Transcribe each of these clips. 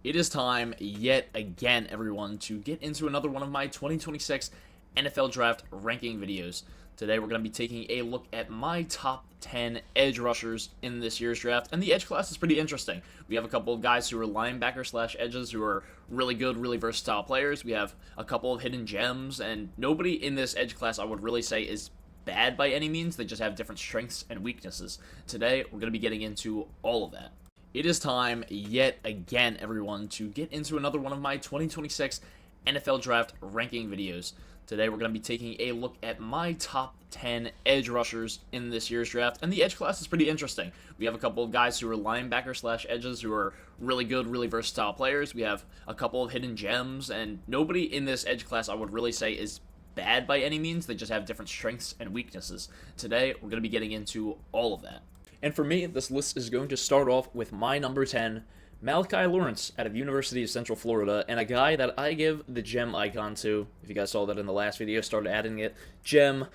It is time, yet again, everyone, to get into another one of my 2026 NFL Draft ranking videos. Today, we're going to be taking a look at my top 10 edge rushers in this year's draft, and the edge class is pretty interesting. We have a couple of guys who are linebacker slash edges who are really good, really versatile players. We have a couple of hidden gems, and nobody in this edge class I would really say is bad by any means. They just have different strengths and weaknesses. Today, we're going to be getting into all of that. It is time, yet again, everyone, to get into another one of my 2026 NFL Draft ranking videos. Today, we're going to be taking a look at my top 10 edge rushers in this year's draft, and the edge class is pretty interesting. We have a couple of guys who are linebacker slash edges who are really good, really versatile players. We have a couple of hidden gems, and nobody in this edge class I would really say is bad by any means. They just have different strengths and weaknesses. Today, we're going to be getting into all of that. And for me, this list is going to start off with my number 10, Malachi Lawrence out of University of Central Florida, and a guy that I give the gem icon to. If you guys saw that in the last video, started adding it. Gem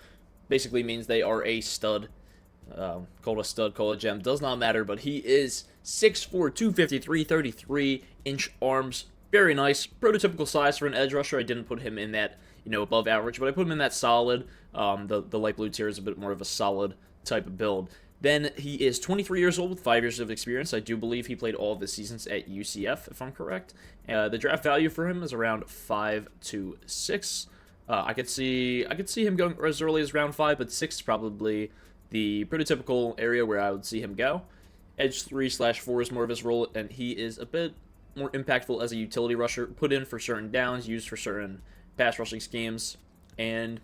basically means they are a stud. Call it a stud, call it a gem, does not matter, but he is 6'4", 253, 33-inch arms. Very nice. Prototypical size for an edge rusher. I didn't put him in that, above average, but I put him in that solid. The light blue tier is a bit more of a solid type of build. Then he is 23 years old with 5 years of experience. I do believe he played all of the seasons at UCF, if I'm correct. The draft value for him is around 5 to 6. I could see him going as early as round 5, but 6 is probably the prototypical area where I would see him go. Edge 3/4 is more of his role, and he is a bit more impactful as a utility rusher, put in for certain downs, used for certain pass rushing schemes. And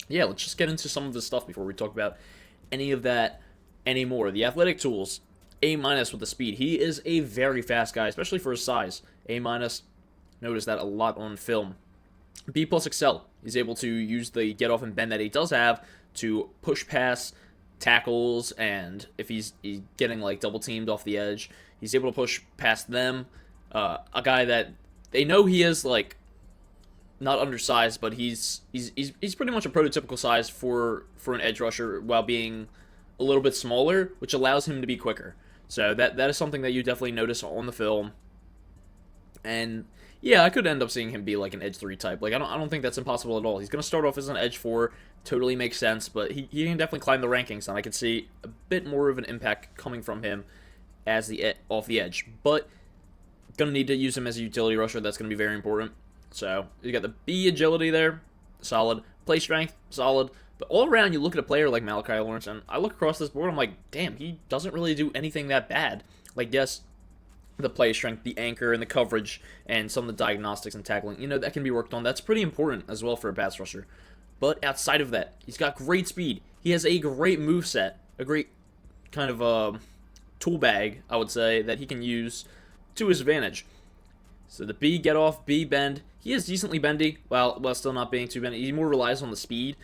yeah, let's just get into some of this stuff before we talk about any of that anymore. The athletic tools, A- with the speed. He is a very fast guy, especially for his size. A-, notice that a lot on film. B+ excel. He's able to use the get off and bend that he does have to push past tackles, and if he's getting like double teamed off the edge, he's able to push past them. A guy that they know he is like not undersized, but he's pretty much a prototypical size for an edge rusher while being a little bit smaller, which allows him to be quicker. So that is something that you definitely notice on the film. And yeah, I could end up seeing him be like an edge 3 type. Like I don't think that's impossible at all. He's gonna start off as an edge 4, totally makes sense, but he can definitely climb the rankings, and I can see a bit more of an impact coming from him as the off the edge. But gonna need to use him as a utility rusher. That's gonna be very important. So you got the B agility there, solid. Play strength, solid. But all around, you look at a player like Malachi Lawrence, and I look across this board, I'm like, damn, he doesn't really do anything that bad. Like, yes, the play strength, the anchor, and the coverage, and some of the diagnostics and tackling, that can be worked on. That's pretty important as well for a pass rusher. But outside of that, he's got great speed. He has a great moveset, a great kind of tool bag, I would say, that he can use to his advantage. So the B get off, B bend. He is decently bendy, while still not being too bendy. He more relies on the speed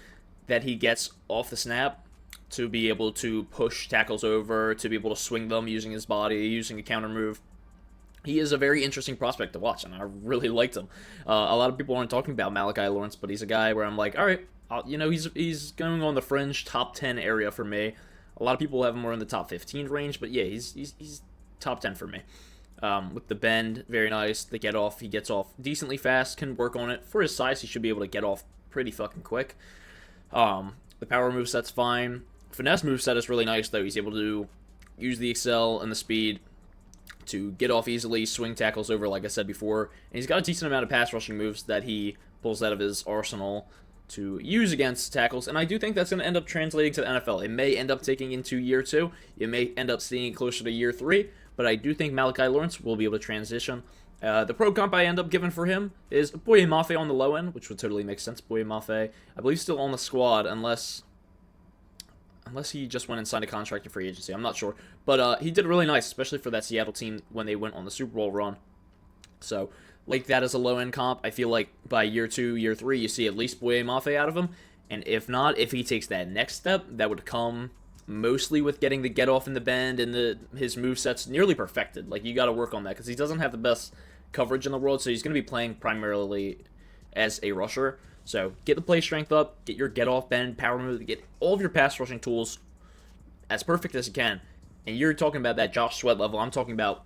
that he gets off the snap to be able to push tackles over, to be able to swing them using his body, using a counter move. He is a very interesting prospect to watch, and I really liked him. A lot of people aren't talking about Malachi Lawrence, but he's a guy where I'm like, all right, he's going on the fringe top 10 area for me. A lot of people have him more in the top 15 range, but yeah, he's top 10 for me. With the bend, very nice. The get off, he gets off decently fast, can work on it. For his size, he should be able to get off pretty fucking quick. The power moveset's fine. Finesse moveset is really nice, though. He's able to use the excel and the speed to get off easily, swing tackles over, like I said before. And he's got a decent amount of pass rushing moves that he pulls out of his arsenal to use against tackles. And I do think that's going to end up translating to the NFL. It may end up taking into year 2. You may end up seeing it closer to year 3. But I do think Malachi Lawrence will be able to transition. The pro comp I end up giving for him is Boye Mafe on the low end, which would totally make sense. Boye Mafe, I believe, still on the squad, unless he just went and signed a contract in free agency. I'm not sure. But he did really nice, especially for that Seattle team when they went on the Super Bowl run. So, like that as a low-end comp, I feel like by year 2, year 3, you see at least Boye Mafe out of him. And if not, if he takes that next step, that would come mostly with getting the get off in the bend, and his moveset's nearly perfected. Like, you got to work on that because he doesn't have the best coverage in the world, so he's going to be playing primarily as a rusher. So get the play strength up, get your get off, bend, power move, get all of your pass rushing tools as perfect as you can. And you're talking about that Josh Sweat level. I'm talking about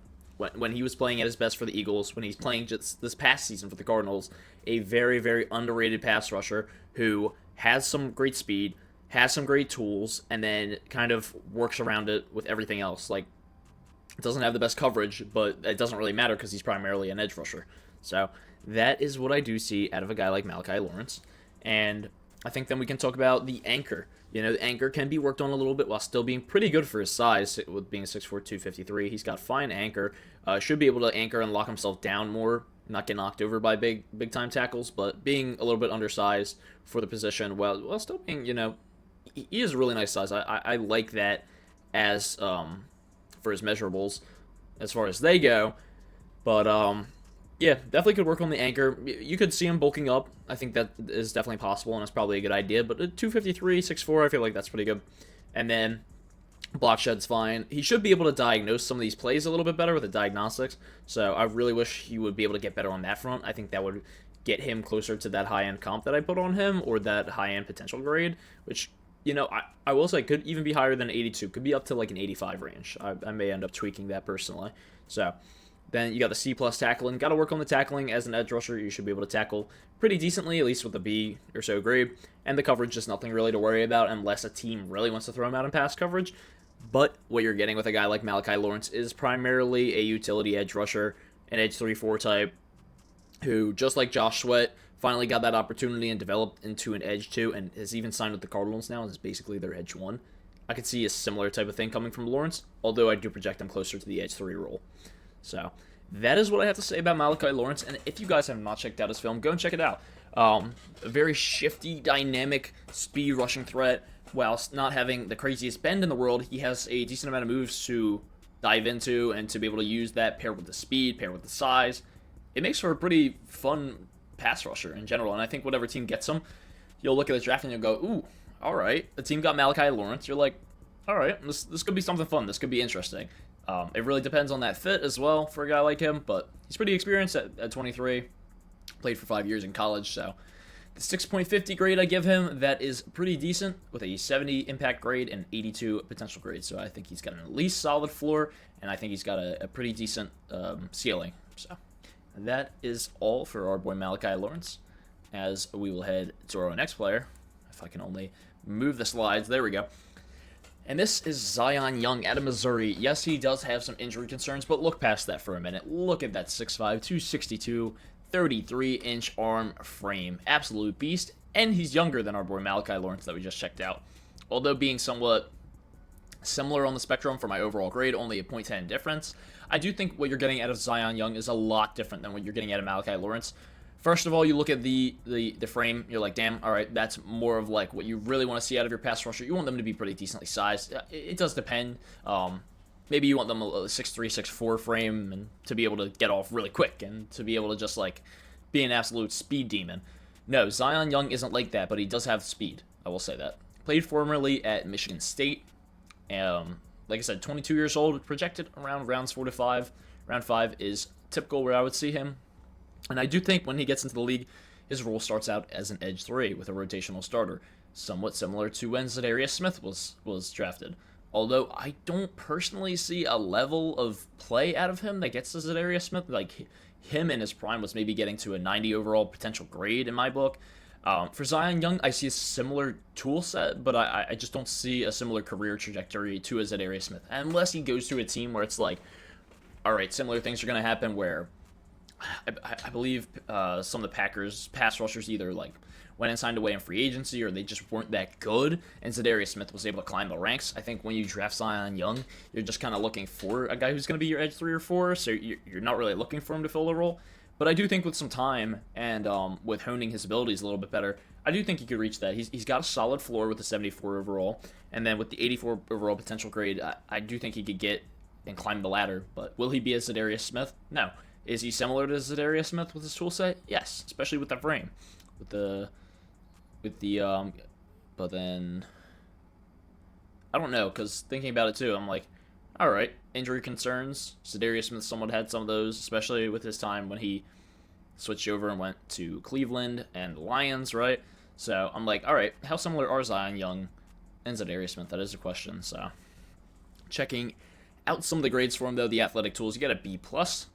when he was playing at his best for the Eagles, when he's playing just this past season for the Cardinals, a very, very underrated pass rusher who has some great speed, has some great tools, and then kind of works around it with everything else. Like, doesn't have the best coverage, but it doesn't really matter because he's primarily an edge rusher. So that is what I do see out of a guy like Malachi Lawrence. And I think then we can talk about the anchor. You know, the anchor can be worked on a little bit while still being pretty good for his size, with being 6'4", 253. He's got fine anchor. Should be able to anchor and lock himself down more, not get knocked over by big time tackles, but being a little bit undersized for the position while still being, you know, he is a really nice size. I like that as for his measurables as far as they go. But yeah, definitely could work on the anchor. You could see him bulking up. I think that is definitely possible, and it's probably a good idea. But at 253, 6'4", I feel like that's pretty good. And then block shed's fine. He should be able to diagnose some of these plays a little bit better with the diagnostics. So I really wish he would be able to get better on that front. I think that would get him closer to that high-end comp that I put on him, or that high-end potential grade, which, you know, I will say could even be higher than 82. Could be up to like an 85 range. I may end up tweaking that personally. So then you got the C+ tackling. Got to work on the tackling. As an edge rusher, you should be able to tackle pretty decently, at least with a B or so grade. And the coverage is nothing really to worry about unless a team really wants to throw him out in pass coverage. But what you're getting with a guy like Malachi Lawrence is primarily a utility edge rusher, an edge 3-4 type, who, just like Josh Sweat, finally got that opportunity and developed into an edge 2, and has even signed with the Cardinals now, and is basically their edge 1. I could see a similar type of thing coming from Lawrence, although I do project him closer to the edge 3 role. So that is what I have to say about Malachi Lawrence, and if you guys have not checked out his film, go and check it out. A very shifty, dynamic, speed rushing threat, whilst not having the craziest bend in the world. He has a decent amount of moves to dive into, and to be able to use that paired with the speed, paired with the size. It makes for a pretty fun pass rusher in general, and I think whatever team gets him, you'll look at the draft and you'll go, ooh, all right, the team got Malachi Lawrence. You're like, all right, this could be something fun. This could be interesting. It really depends on that fit as well for a guy like him, but he's pretty experienced at 23. Played for 5 years in college, so the 6.50 grade I give him, that is pretty decent, with a 70 impact grade and 82 potential grade. So I think he's got an at least solid floor, and I think he's got a pretty decent ceiling. So that is all for our boy Malachi Lawrence, as we will head to our next player. If I can only move the slides. There we go. And this is Zion Young out of Missouri. Yes, he does have some injury concerns, but look past that for a minute. Look at that 6'5", 262, 33-inch arm frame. Absolute beast. And he's younger than our boy Malachi Lawrence that we just checked out. Although being somewhat similar on the spectrum for my overall grade, only a .10 difference, I do think what you're getting out of Zion Young is a lot different than what you're getting out of Malachi Lawrence. First of all, you look at the frame, you're like, damn, all right, that's more of like what you really want to see out of your pass rusher. You want them to be pretty decently sized. It does depend. Maybe you want them a 6'3", 6'4 frame, and to be able to get off really quick, and to be able to just like be an absolute speed demon. No, Zion Young isn't like that, but he does have speed. I will say that. Played formerly at Michigan State. Like I said, 22 years old, projected around rounds 4 to 5. Round 5 is typical where I would see him. And I do think when he gets into the league, his role starts out as an edge 3 with a rotational starter, somewhat similar to when Za'Darius Smith was drafted. Although I don't personally see a level of play out of him that gets to Za'Darius Smith. Like, him in his prime was maybe getting to a 90 overall potential grade in my book. For Zion Young, I see a similar tool set, but I just don't see a similar career trajectory to a Za'Darius Smith. Unless he goes to a team where it's like, all right, similar things are going to happen where I believe some of the Packers pass rushers either like went and signed away in free agency, or they just weren't that good, and Za'Darius Smith was able to climb the ranks. I think when you draft Zion Young, you're just kind of looking for a guy who's going to be your edge 3 or 4, so you're not really looking for him to fill the role. But I do think with some time and with honing his abilities a little bit better, I do think he could reach that. He's got a solid floor with a 74 overall, and then with the 84 overall potential grade, I do think he could get and climb the ladder. But will he be a Za'Darius Smith? No. Is he similar to Za'Darius Smith with his tool set? Yes, especially with the frame. But then I don't know, because thinking about it too, I'm like, all right, injury concerns. Za'Darius Smith somewhat had some of those, especially with his time when he switched over and went to Cleveland and the Lions, right? So I'm like, all right, how similar are Zion Young and Za'Darius Smith? That is a question. So checking Out some of the grades for him, though. The athletic tools, you get a B plus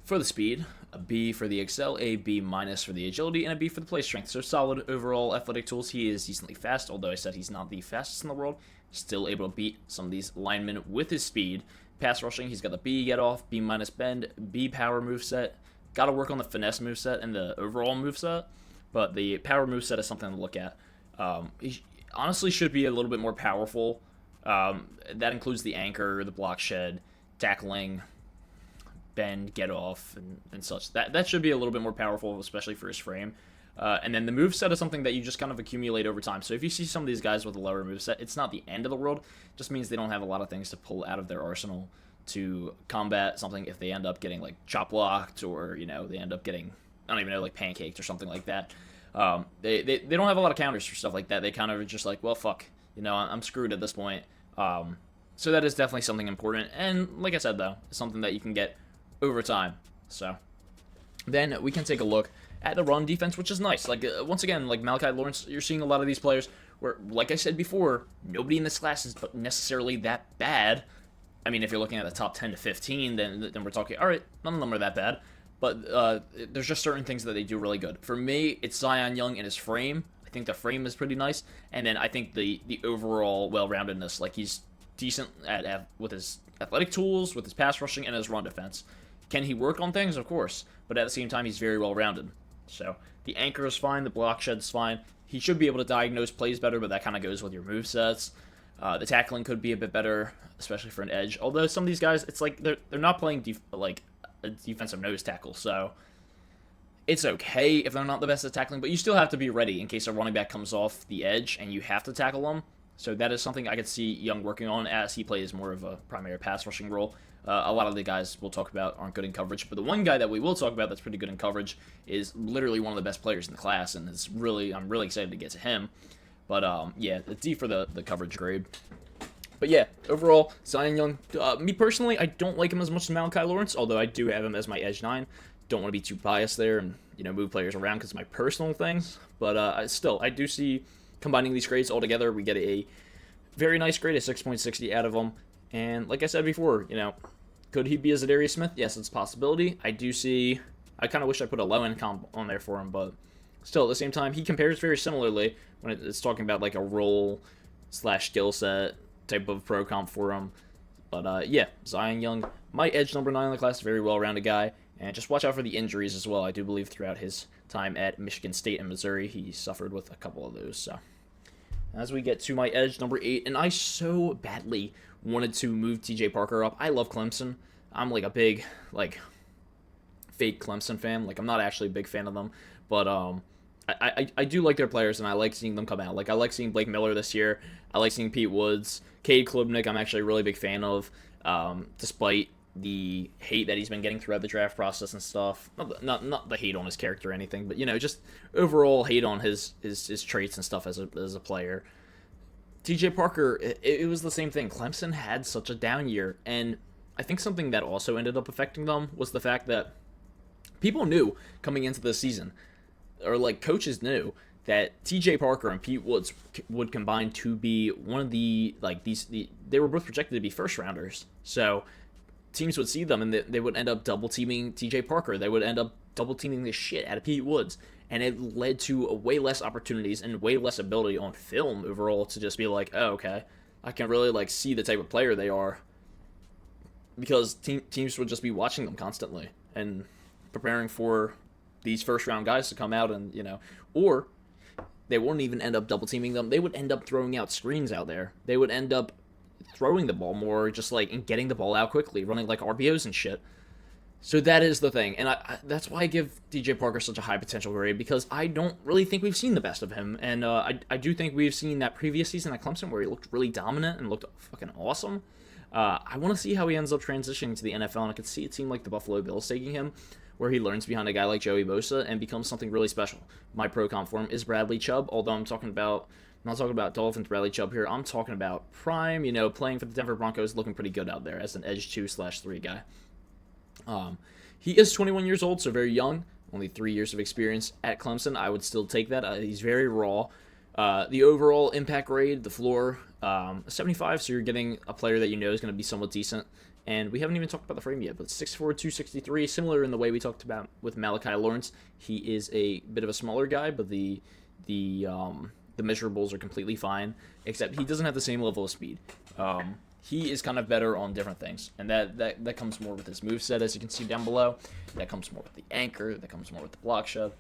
for the speed, a B for the excel, a B minus for the agility, and a B for the play strength. So solid overall athletic tools. He is decently fast, although I said he's not the fastest in the world. Still able to beat some of these linemen with his speed. Pass rushing, he's got the B get off, B minus bend, B power moveset. Got to work on the finesse moveset and the overall moveset, but the power moveset is something to look at. He honestly should be a little bit more powerful. That includes the anchor, the block shed, tackling, bend, get off, and such. That should be a little bit more powerful, especially for his frame. And then the moveset is something that you just kind of accumulate over time. So if you see some of these guys with a lower moveset, it's not the end of the world. It just means they don't have a lot of things to pull out of their arsenal to combat something if they end up getting, like, chop blocked or, they end up getting, I don't even know, like, pancaked or something like that. They don't have a lot of counters for stuff like that. They kind of are just like, well, fuck, I'm screwed at this point. So that is definitely something important. And like I said, though, it's something that you can get over time. So then we can take a look at the run defense, which is nice. Like, once again, like Malachi Lawrence, you're seeing a lot of these players where, like I said before, nobody in this class is necessarily that bad. I mean, if you're looking at the top 10 to 15, then we're talking, all right, none of them are that bad. But there's just certain things that they do really good. For me, it's Zion Young and his frame. I think the frame is pretty nice. And then I think the overall well-roundedness, like he's decent with his athletic tools, with his pass rushing, and his run defense. Can he work on things? Of course. But at the same time, he's very well-rounded. So the anchor is fine. The block shed's fine. He should be able to diagnose plays better, but that kind of goes with your movesets. The tackling could be a bit better, especially for an edge. Although some of these guys, it's like they're not playing a defensive nose tackle, so it's okay if they're not the best at tackling, but you still have to be ready in case a running back comes off the edge and you have to tackle them. So that is something I could see Young working on as he plays more of a primary pass rushing role. A lot of the guys we'll talk about aren't good in coverage, but the one guy that we will talk about that's pretty good in coverage is literally one of the best players in the class, and I'm really excited to get to him. But yeah, the D for the coverage grade. But yeah, overall, Zion Young, me personally, I don't like him as much as Malachi Lawrence, although I do have him as my edge 9. Don't want to be too biased there and, move players around because of my personal things. But I do see combining these grades all together, we get a very nice grade, a 6.60 out of him. And like I said before, could he be a Zadarius Smith? Yes, it's a possibility. I kind of wish I put a low-end comp on there for him, but still, at the same time, he compares very similarly when it's talking about like a role/skill set type of pro comp for him. But yeah, Zion Young, my edge number 9 in the class, very well-rounded guy. And just watch out for the injuries as well. I do believe throughout his time at Michigan State and Missouri, he suffered with a couple of those. So as we get to my edge number 8, and I so badly wanted to move TJ Parker up. I love Clemson. I'm like a big fake Clemson fan. Like, I'm not actually a big fan of them, but I do like their players, and I like seeing them come out. Like, I like seeing Blake Miller this year. I like seeing Pete Woods. Cade Klubnik, I'm actually a really big fan of, despite the hate that he's been getting throughout the draft process and stuff. Not the hate on his character or anything, but, just overall hate on his traits and stuff as a player. TJ Parker, it was the same thing. Clemson had such a down year, and I think something that also ended up affecting them was the fact that people knew coming into the season, or like coaches knew, that TJ Parker and Pete Woods would combine to be one of they were both projected to be first rounders. So teams would see them and they would end up double teaming TJ Parker. They would end up double teaming the shit out of Pete Woods. And it led to way less opportunities and way less ability on film overall to just be like, oh, okay, I can really like see the type of player they are, because teams would just be watching them constantly and preparing for these first round guys to come out and, or they wouldn't even end up double teaming them. They would end up throwing out screens out there. They would end up throwing the ball more, just like, and getting the ball out quickly, running like RPOs and shit. So that is the thing, and that's why I give TJ Parker such a high potential grade, because I don't really think we've seen the best of him, and I do think we've seen that previous season at Clemson where he looked really dominant and looked fucking awesome. I want to see how he ends up transitioning to the NFL, and I could see it seem like the Buffalo Bills taking him, where he learns behind a guy like Joey Bosa and becomes something really special. My pro comp for him is Bradley Chubb, although I'm not talking about Dolphins Bradley Chubb here. I'm talking about prime, playing for the Denver Broncos, looking pretty good out there as an edge 2/3 guy. He is 21 years old, so very young, only 3 years of experience at Clemson. I would still take that. He's very raw. The overall impact grade, the floor, 75, so you're getting a player that you know is going to be somewhat decent. And we haven't even talked about the frame yet, but 6'4", 263, similar in the way we talked about with Malachi Lawrence. He is a bit of a smaller guy, but the measurables are completely fine, except he doesn't have the same level of speed. He is kind of better on different things, and that comes more with his moveset, as you can see down below. That comes more with the anchor, that comes more with the block shove.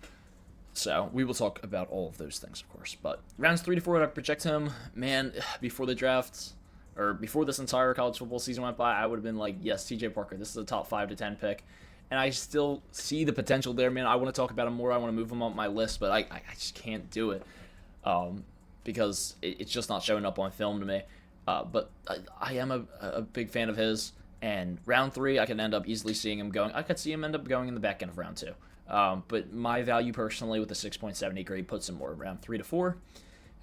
So we will talk about all of those things, of course. But rounds 3 to 4, I project him. Man, before the draft, or before this entire college football season went by, I would have been like, yes, TJ Parker, this is a top 5 to 10 pick. And I still see the potential there, man. I want to talk about him more. I want to move him up my list, but I just can't do it because it's just not showing up on film to me. But I am a big fan of his. And round 3, I can end up easily seeing him going. I could see him end up going in the back end of round 2. But my value personally with the 6.70 grade puts him more around 3 to 4.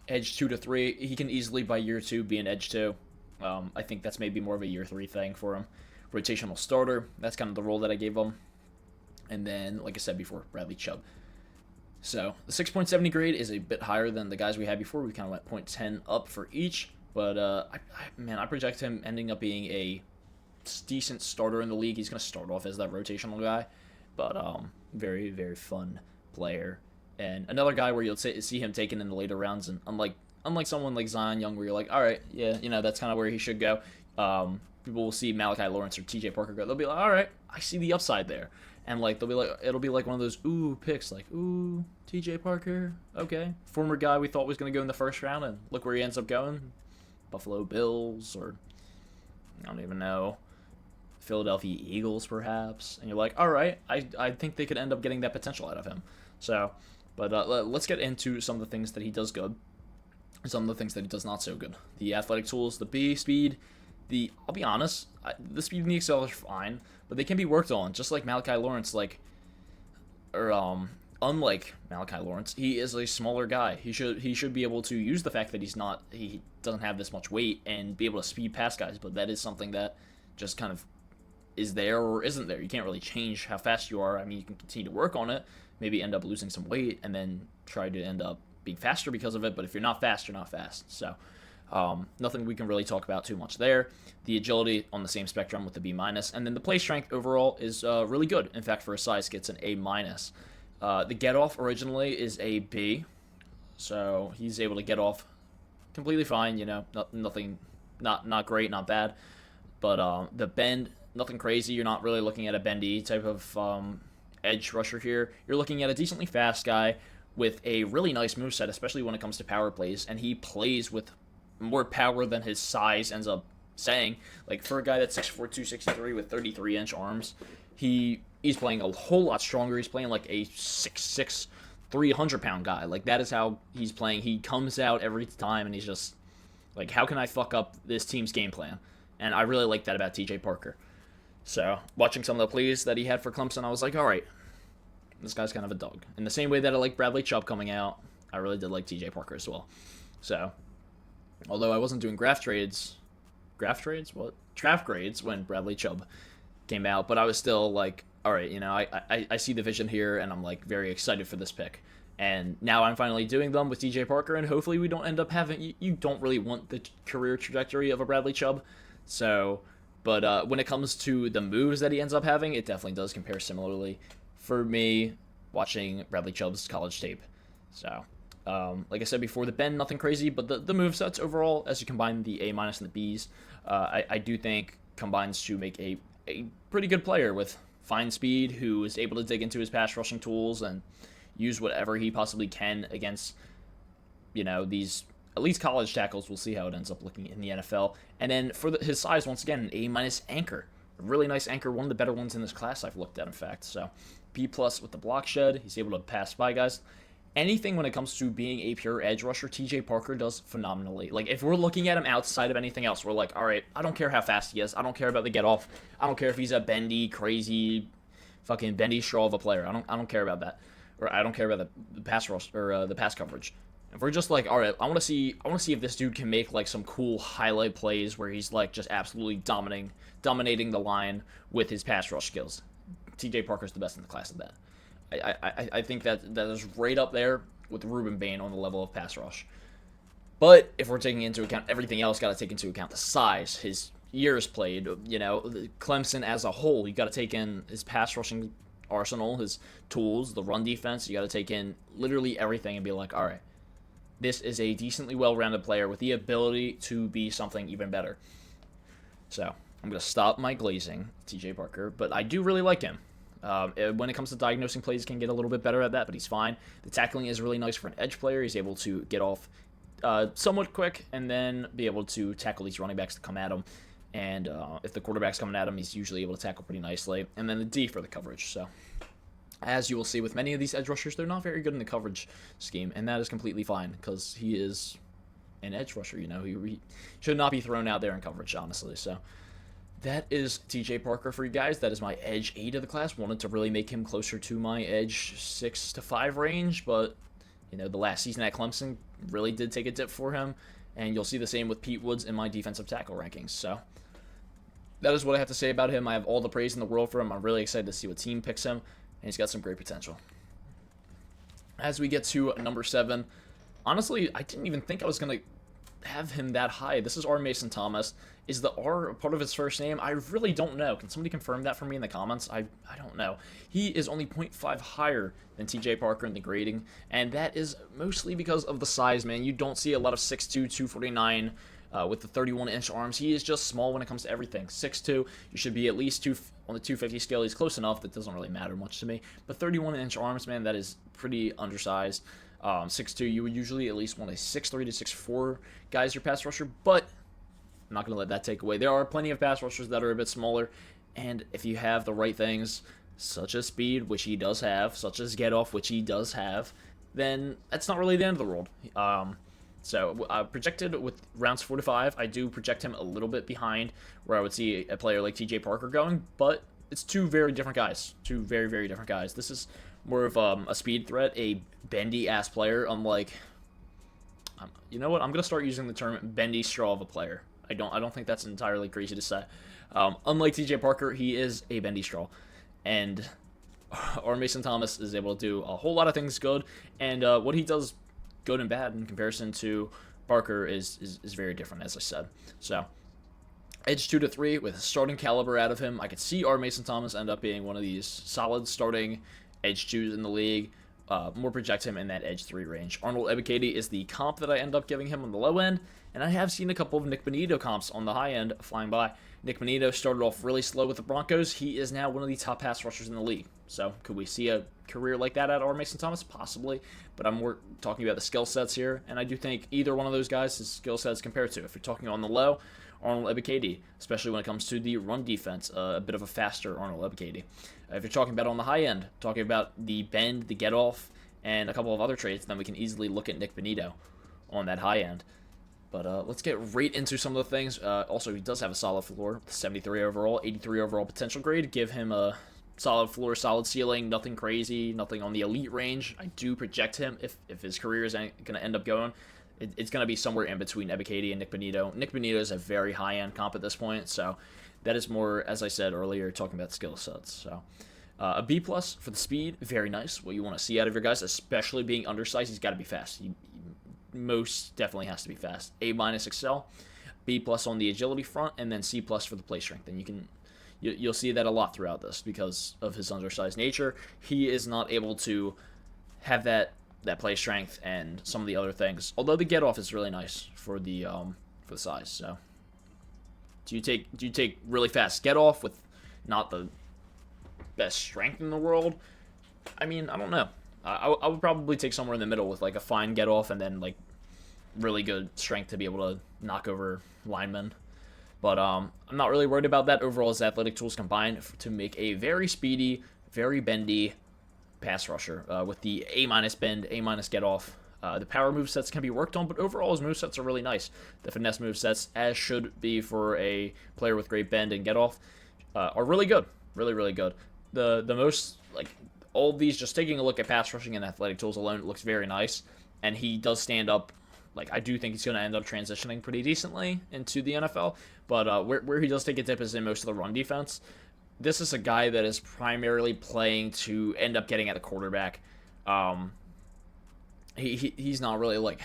Edge 2 to 3. He can easily, by year 2, be an edge 2. I think that's maybe more of a year 3 thing for him. Rotational starter, that's kind of the role that I gave him. And then, like I said before, Bradley Chubb. So the 6.70 grade is a bit higher than the guys we had before. We kind of went 0.10 up for each. But, I project him ending up being a decent starter in the league. He's going to start off as that rotational guy. But very, very fun player. And another guy where you'll see him taken in the later rounds. And unlike someone like Zion Young, where you're like, all right, yeah, that's kind of where he should go. People will see Malachi Lawrence or TJ Parker go. They'll be like, all right, I see the upside there. And it'll be like one of those ooh picks, like ooh TJ Parker, okay, former guy we thought was going to go in the first round, and look where he ends up going, Buffalo Bills, or I don't even know, Philadelphia Eagles perhaps. And you're like, all right, I think they could end up getting that potential out of him. So, but let's get into some of the things that he does good, and some of the things that he does not so good. The athletic tools, the B speed. I'll be honest, the speed and the accel are fine, but they can be worked on, just like Malachi Lawrence, unlike Malachi Lawrence, he is a smaller guy. He should be able to use the fact that he doesn't have this much weight and be able to speed past guys, but that is something that just kind of is there or isn't there. You can't really change how fast you are. I mean, you can continue to work on it, maybe end up losing some weight, and then try to end up being faster because of it, but if you're not fast, you're not fast. So nothing we can really talk about too much there. The agility on the same spectrum with the B-, and then the play strength overall is really good. In fact, for a size, gets an A-. The get off originally is a B, so he's able to get off completely fine. Nothing, not great, not bad. But the bend, nothing crazy. You're not really looking at a bendy type of edge rusher here. You're looking at a decently fast guy with a really nice moveset, especially when it comes to power plays, and he plays with more power than his size ends up saying. Like, for a guy that's 6'4", 263 with 33-inch arms, he's playing a whole lot stronger. He's playing like a 6'6", 300-pound guy. Like, that is how he's playing. He comes out every time, and he's just like, how can I fuck up this team's game plan? And I really like that about TJ Parker. So, watching some of the plays that he had for Clemson, I was like, all right, this guy's kind of a dog. In the same way that I like Bradley Chubb coming out, I really did like TJ Parker as well. So, although I wasn't doing draft grades when Bradley Chubb came out, but I was still like, all right, I see the vision here, and I'm like very excited for this pick. And now I'm finally doing them with TJ Parker, and hopefully we don't end up having, you don't really want the career trajectory of a Bradley Chubb. So, but when it comes to the moves that he ends up having, it definitely does compare similarly for me watching Bradley Chubb's college tape. So, like I said before, the bend, nothing crazy, but the movesets overall, as you combine the A- and the Bs, I do think combines to make a pretty good player with fine speed, who is able to dig into his pass rushing tools and use whatever he possibly can against, these at least college tackles. We'll see how it ends up looking in the NFL. And then for his size, once again, an A- anchor. A really nice anchor, one of the better ones in this class I've looked at, in fact. So, B+ with the block shed. He's able to pass by guys. Anything when it comes to being a pure edge rusher, TJ Parker does phenomenally. Like, if we're looking at him outside of anything else, we're like, all right, I don't care how fast he is. I don't care about the get off. I don't care if he's a bendy, crazy, fucking bendy straw of a player. I don't care about that. Or I don't care about the pass rush or the pass coverage. If we're just like, all right, I want to see if this dude can make like some cool highlight plays where he's like just absolutely dominating the line with his pass rush skills. TJ Parker's the best in the class of that. I think that is right up there with Ruben Bain on the level of pass rush. But if we're taking into account everything else, got to take into account the size, his years played, Clemson as a whole. You got to take in his pass rushing arsenal, his tools, the run defense. You got to take in literally everything and be like, all right, this is a decently well-rounded player with the ability to be something even better. So I'm going to stop my glazing, TJ Parker, but I do really like him. When it comes to diagnosing plays, he can get a little bit better at that, but he's fine. The tackling is really nice for an edge player. He's able to get off somewhat quick and then be able to tackle these running backs to come at him. And if the quarterback's coming at him, he's usually able to tackle pretty nicely. And then the D for the coverage. So as you will see with many of these edge rushers, they're not very good in the coverage scheme, and that is completely fine because he is an edge rusher. He should not be thrown out there in coverage, honestly. So that is TJ Parker for you guys. That is my edge 8 of the class. Wanted to really make him closer to my edge 6 to 5 range, but the last season at Clemson really did take a dip for him, and you'll see the same with Pete Woods in my defensive tackle rankings. So that is what I have to say about him. I have all the praise in the world for him. I'm really excited to see what team picks him, and he's got some great potential. As we get to number 7, honestly, I didn't even think I was going to have him that high. This is R. Mason Thomas. Is the R a part of his first name? I really don't know. Can somebody confirm that for me in the comments? I don't know. He is only 0.5 higher than TJ Parker in the grading, and that is mostly because of the size, man. You don't see a lot of 6'2", 249 with the 31-inch arms. He is just small when it comes to everything. 6'2", you should be at least on the 250 scale. He's close enough. That doesn't really matter much to me. But 31-inch arms, man, that is pretty undersized. 6'2", you would usually at least want a 6'3 to 6'4 guy as your pass rusher, but I'm not going to let that take away. There are plenty of pass rushers that are a bit smaller, and if you have the right things, such as speed, which he does have, such as get off, which he does have, then that's not really the end of the world. So projected with rounds 4 to 5, I do project him a little bit behind where I would see a player like TJ Parker going, but it's two very different guys. Two very, very different guys. This is more of a speed threat, a bendy-ass player, unlike... you know what? I'm going to start using the term bendy straw of a player. I don't think that's entirely crazy to say. Unlike TJ Parker, he is a bendy straw. And R. Mason Thomas is able to do a whole lot of things good, and what he does good and bad in comparison to Parker is very different, as I said. So, edge 2 to 3 with starting caliber out of him. I could see R. Mason Thomas end up being one of these solid starting edge 2s in the league. More project him in that edge 3 range. Arnold Ebiketie is the comp that I end up giving him on the low end, and I have seen a couple of Nick Bonito comps on the high end flying by. Nick Bonito started off really slow with the Broncos. He is now one of the top pass rushers in the league. So could we see a career like that at R. Mason Thomas? Possibly, but I'm more talking about the skill sets here, and I do think either one of those guys, his skill sets compared to, if you're talking on the low, Arnold Ebiketie, especially when it comes to the run defense, a bit of a faster Arnold Ebiketie. If you're talking about on the high end, talking about the bend, the get off, and a couple of other traits, then we can easily look at Nick Bonito on that high end. But let's get right into some of the things. Also, he does have a solid floor, 73 overall, 83 overall potential grade. Give him a solid floor, solid ceiling, nothing crazy, nothing on the elite range. I do project him, if his career is going to end up going, it's going to be somewhere in between Ebiketie and Nick Bonito. Nick Bonito is a very high-end comp at this point, so that is more, as I said earlier, talking about skill sets. So a B+ for the speed, very nice. What you want to see out of your guys, especially being undersized, he's got to be fast. He most definitely has to be fast. A- excel, B+ on the agility front, and then C+ for the play strength. And you'll see that a lot throughout this because of his undersized nature. He is not able to have that play strength and some of the other things. Although the get off is really nice for the size. So do you take really fast get off with not the best strength in the world? I mean, I don't know. I would probably take somewhere in the middle with like a fine get off and then like really good strength to be able to knock over linemen. But I'm not really worried about that. Overall, his athletic tools combined to make a very speedy, very bendy pass rusher with the A- bend, A- get off. The power movesets can be worked on, but overall his movesets are really nice. The finesse movesets, as should be for a player with great bend and get off, are really good. Really, really good. The most, like, all of these, just taking a look at pass rushing and athletic tools alone, it looks very nice. And he does stand up. Like, I do think he's going to end up transitioning pretty decently into the NFL. But where he does take a dip is in most of the run defense. This is a guy that is primarily playing to end up getting at the quarterback. He's not really, like,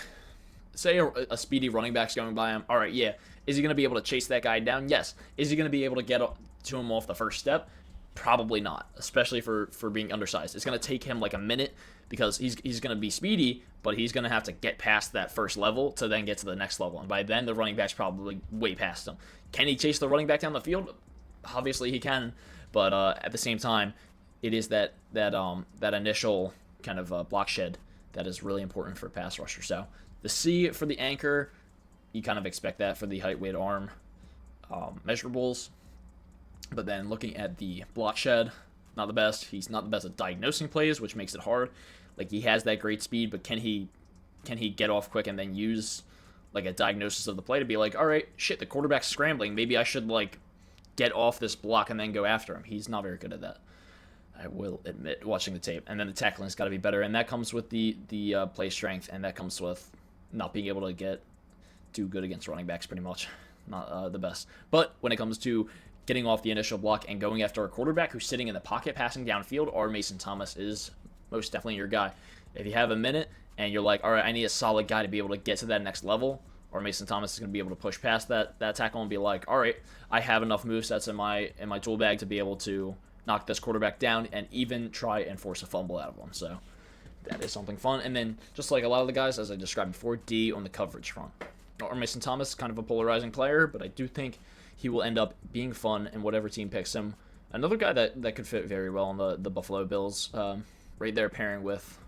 say a speedy running back's going by him. All right, yeah. Is he going to be able to chase that guy down? Yes. Is he going to be able to get to him off the first step? Probably not, especially for being undersized. It's going to take him like a minute because he's going to be speedy, but he's going to have to get past that first level to then get to the next level. And by then, the running back's probably way past him. Can he chase the running back down the field? Obviously, he can, but at the same time, it is that initial kind of block shed that is really important for a pass rusher. So the C for the anchor, you kind of expect that for the height, weight, arm measurables. But then looking at the block shed, not the best. He's not the best at diagnosing plays, which makes it hard. Like, he has that great speed, but can he get off quick and then use like a diagnosis of the play to be like, all right, shit, the quarterback's scrambling. Maybe I should like get off this block and then go after him. He's not very good at that, I will admit, watching the tape. And then the tackling's got to be better, and that comes with the play strength, and that comes with not being able to do good against running backs, pretty much. Not the best. But when it comes to getting off the initial block and going after a quarterback who's sitting in the pocket passing downfield, R. Mason Thomas is most definitely your guy. If you have a minute and you're like, all right, I need a solid guy to be able to get to that next level, R. Mason Thomas is going to be able to push past that tackle and be like, all right, I have enough movesets in my tool bag to be able to knock this quarterback down and even try and force a fumble out of him. So that is something fun. And then just like a lot of the guys, as I described before, D on the coverage front. R. Mason Thomas, kind of a polarizing player, but I do think he will end up being fun in whatever team picks him. Another guy that could fit very well on the Buffalo Bills, right there pairing with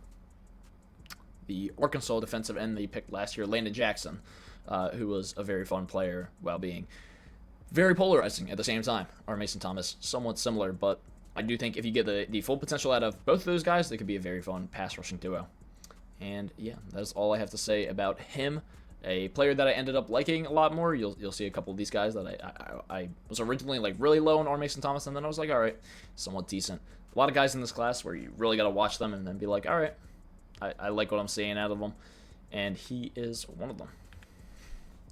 the Arkansas defensive end they picked last year, Landon Jackson, who was a very fun player while being very polarizing at the same time. R. Mason Thomas, somewhat similar, but I do think if you get the full potential out of both of those guys, they could be a very fun pass rushing duo. And yeah, that's all I have to say about him. A player that I ended up liking a lot more. You'll see a couple of these guys that I was originally like really low on R. Mason Thomas, and then I was like, all right, somewhat decent. A lot of guys in this class where you really got to watch them and then be like, all right, I like what I'm seeing out of them, and he is one of them.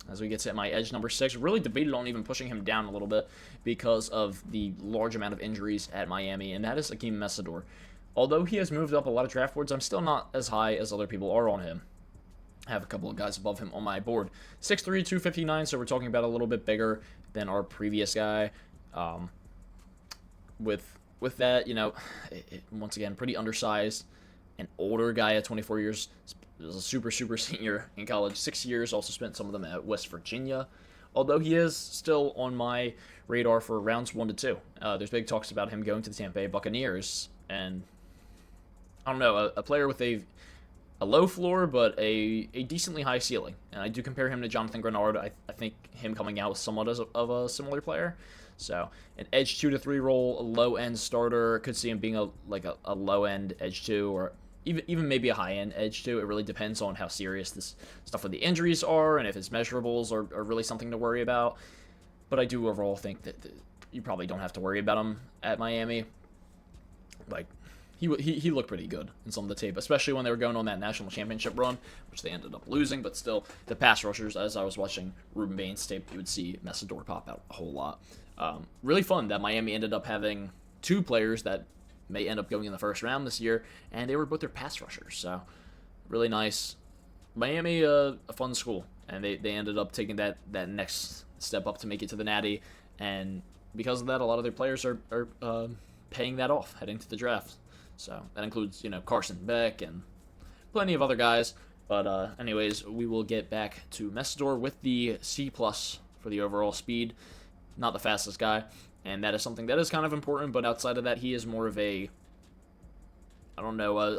As we get to my edge number 6, really debated on even pushing him down a little bit because of the large amount of injuries at Miami, and that is Akeem Mesidor. Although he has moved up a lot of draft boards, I'm still not as high as other people are on him. I have a couple of guys above him on my board. 6'3", 259, so we're talking about a little bit bigger than our previous guy. With that, you know, once again, pretty undersized. An older guy at 24 years, was a super senior in college. 6 years, also spent some of them at West Virginia. Although he is still on my radar for rounds 1 to 2. There's big talks about him going to the Tampa Bay Buccaneers, and I don't know, a player with a low floor, but a decently high ceiling. And I do compare him to Jonathan Grenard. I think him coming out with somewhat of a similar player. So an edge 2 to 3 role, a low end starter. Could see him being a low end edge 2, or even maybe a high end edge 2. It really depends on how serious this stuff with the injuries are and if his measurables are really something to worry about. But I do overall think that you probably don't have to worry about him at Miami. Like, he looked pretty good in some of the tape, especially when they were going on that national championship run, which they ended up losing. But still, the pass rushers, as I was watching Ruben Baines tape, you would see Mesidor pop out a whole lot. Really fun that Miami ended up having 2 players that may end up going in the first round this year, and they were both their pass rushers. So really nice. Miami, a fun school, and they ended up taking that next step up to make it to the Natty, and because of that, a lot of their players are paying that off heading to the draft. So that includes, you know, Carson Beck and plenty of other guys. But anyways, we will get back to Mesidor with the C+ for the overall speed. Not the fastest guy, and that is something that is kind of important. But outside of that, he is more of a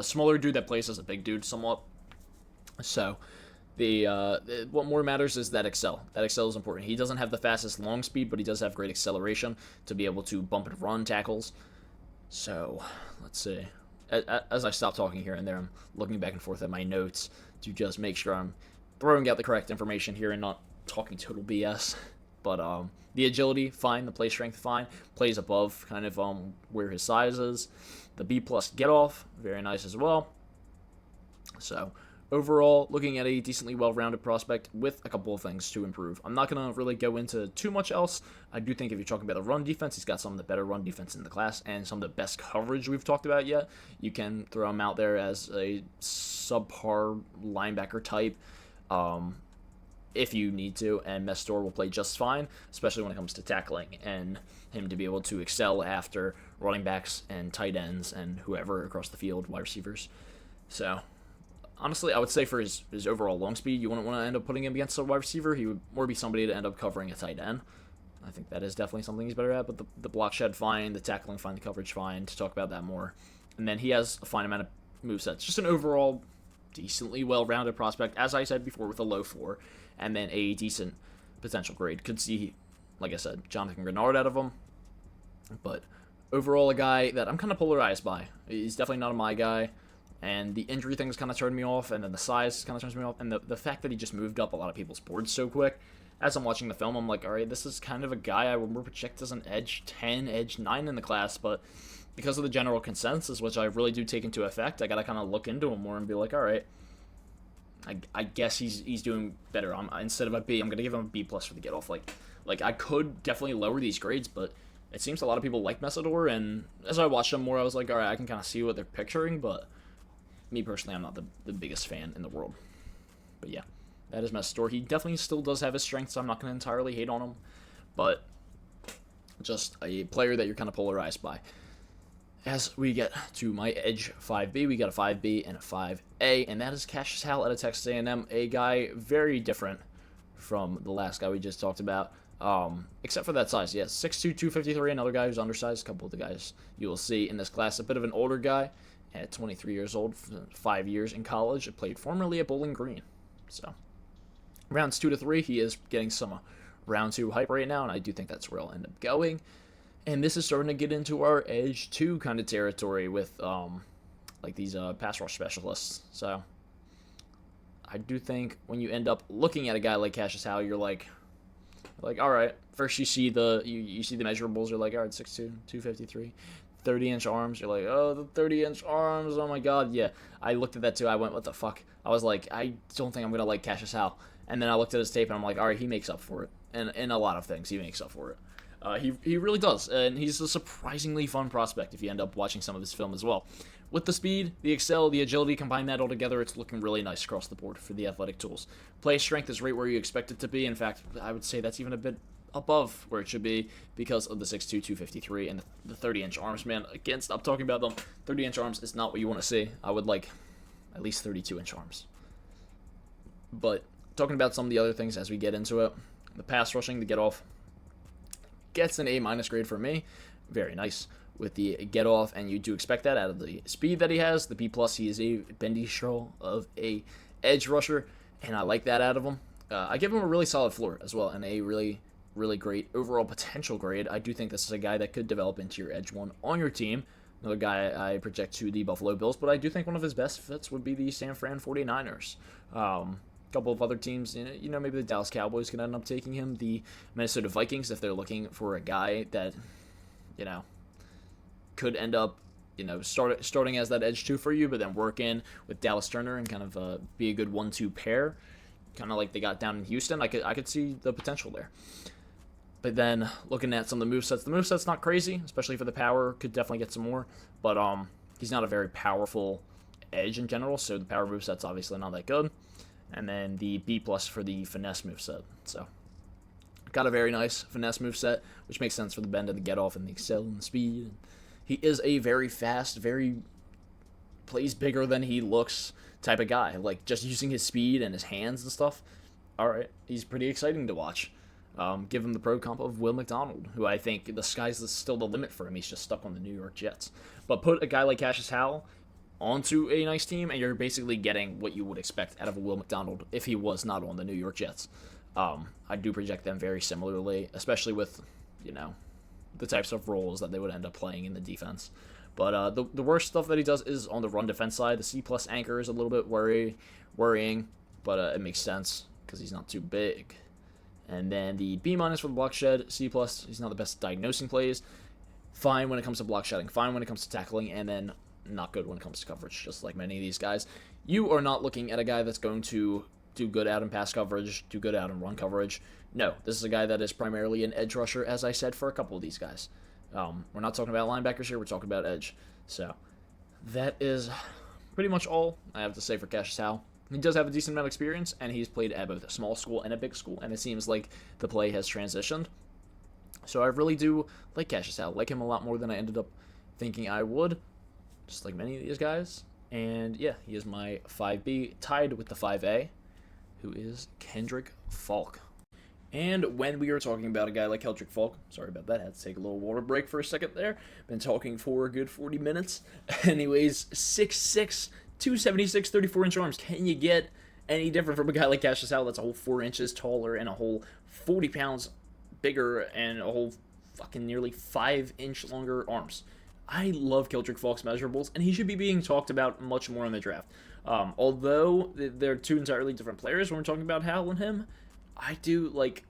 smaller dude that plays as a big dude somewhat. So what more matters is that Excel. That Excel is important. He doesn't have the fastest long speed, but he does have great acceleration to be able to bump and run tackles. So, let's see. As I stop talking here and there, I'm looking back and forth at my notes to just make sure I'm throwing out the correct information here and not talking total BS. But the agility, fine. The play strength, fine. Plays above kind of where his size is. The B+ get off, very nice as well. So, overall, looking at a decently well-rounded prospect with a couple of things to improve. I'm not going to really go into too much else. I do think if you're talking about the run defense, he's got some of the better run defense in the class and some of the best coverage we've talked about yet. You can throw him out there as a subpar linebacker type. if you need to, and Mestor will play just fine, especially when it comes to tackling, and him to be able to excel after running backs and tight ends and whoever across the field, wide receivers. So, honestly, I would say for his overall long speed, you wouldn't want to end up putting him against a wide receiver. He would more be somebody to end up covering a tight end. I think that is definitely something he's better at, but the block shed, fine. The tackling, fine. The coverage, fine. To talk about that more. And then he has a fine amount of movesets. Just an overall decently well-rounded prospect, as I said before, with a low floor, and then a decent potential grade. Could see, like I said, Jonathan Grenard out of him, but overall a guy that I'm kind of polarized by. He's definitely not my guy, and the injury things kind of turned me off, and then the size kind of turns me off, and the fact that he just moved up a lot of people's boards so quick. As I'm watching the film, I'm like, all right, this is kind of a guy I would project as an edge 10, edge 9 in the class, but because of the general consensus, which I really do take into effect, I gotta kind of look into him more and be like, all right, I guess he's doing better. Instead of a B, I'm gonna give him a B plus for the get off. Like I could definitely lower these grades, but it seems a lot of people like Messidor, and as I watched him more, I was like, all right, I can kind of see what they're picturing, but me personally, I'm not the biggest fan in the world. But yeah, that is Messidor. He definitely still does have his strengths. So I'm not gonna entirely hate on him, but just a player that you're kind of polarized by. As we get to my Edge 5B, we got a 5B and a 5A, and that is Cassius Howell out of Texas A&M, a guy very different from the last guy we just talked about, except for that size. Yes, 6'2", 253, another guy who's undersized. A couple of the guys you will see in this class. A bit of an older guy, at 23 years old, 5 years in college, played formerly at Bowling Green. So, rounds 2 to 3, he is getting some round 2 hype right now, and I do think that's where he'll end up going. And this is starting to get into our Edge 2 kind of territory with, like these pass rush specialists. So, I do think when you end up looking at a guy like Cassius Howell, you're like, all right. First, you see you see the measurables. You're like, all right, 6'2", 253, 30-inch arms. You're like, oh, the 30-inch arms. Oh my God, yeah. I looked at that too. I went, what the fuck? I was like, I don't think I'm gonna like Cassius Howell. And then I looked at his tape and I'm like, all right, he makes up for it. And in a lot of things, he makes up for it. He really does, and he's a surprisingly fun prospect if you end up watching some of his film as well. With the speed, the excel, the agility, combine that all together, it's looking really nice across the board for the athletic tools. Play strength is right where you expect it to be. In fact, I would say that's even a bit above where it should be because of the 6'2", 253, and the 30-inch arms. Man, again, stop talking about them. 30-inch arms is not what you want to see. I would like at least 32-inch arms. But talking about some of the other things as we get into it, the pass rushing, the get off, gets an A- grade for me. Very nice with the get off, and you do expect that out of the speed that he has. The B+, he is a bendy stroll of a edge rusher, and I like that out of him. I give him a really solid floor as well, and a really, really great overall potential grade. I do think this is a guy that could develop into your edge one on your team. Another guy I project to the Buffalo Bills, but I do think one of his best fits would be the San Fran 49ers. Couple of other teams, maybe the Dallas Cowboys can end up taking him. The Minnesota Vikings, if they're looking for a guy that, could end up, starting as that edge 2 for you, but then work in with Dallas Turner and kind of be a good 1-2 pair, kind of like they got down in Houston. I could see the potential there. But then looking at some of the moveset's not crazy, especially for the power. Could definitely get some more, but he's not a very powerful edge in general, so the power moveset's obviously not that good. And then the B+ for the finesse moveset. So, got a very nice finesse moveset, which makes sense for the bend and the get off and the excel and the speed. He is a very fast, plays bigger than he looks type of guy. Like, just using his speed and his hands and stuff. Alright, he's pretty exciting to watch. Give him the pro comp of Will McDonald, who I think the sky's still the limit for him. He's just stuck on the New York Jets. But put a guy like Cassius Howell onto a nice team, and you're basically getting what you would expect out of a Will McDonald if he was not on the New York Jets. I do project them very similarly, especially with, the types of roles that they would end up playing in the defense. But the worst stuff that he does is on the run defense side. The C+ anchor is a little bit worrying, but it makes sense because he's not too big. And then the B- for the block shed, C+, he's not the best diagnosing plays. Fine when it comes to block shedding, fine when it comes to tackling, and then not good when it comes to coverage, just like many of these guys. You are not looking at a guy that's going to do good out in pass coverage, do good out in run coverage. No, this is a guy that is primarily an edge rusher, as I said, for a couple of these guys. We're not talking about linebackers here, we're talking about edge. So, that is pretty much all I have to say for Cassius Howell. He does have a decent amount of experience, and he's played at both a small school and a big school, and it seems like the play has transitioned. So I really do like Cassius Al. Like him a lot more than I ended up thinking I would, just like many of these guys. And yeah, he is my 5B, tied with the 5A, who is Kendrick Falk. And when we were talking about a guy like Kendrick Falk, sorry about that, I had to take a little water break for a second there. Been talking for a good 40 minutes. Anyways, 6'6", 276, 34-inch arms. Can you get any different from a guy like Cassius Al that's a whole 4 inches taller and a whole 40 pounds bigger and a whole fucking nearly 5-inch longer arms? I love Kendrick Falk's measurables, and he should be being talked about much more in the draft. Although they're two entirely different players when we're talking about Hal and him, I do like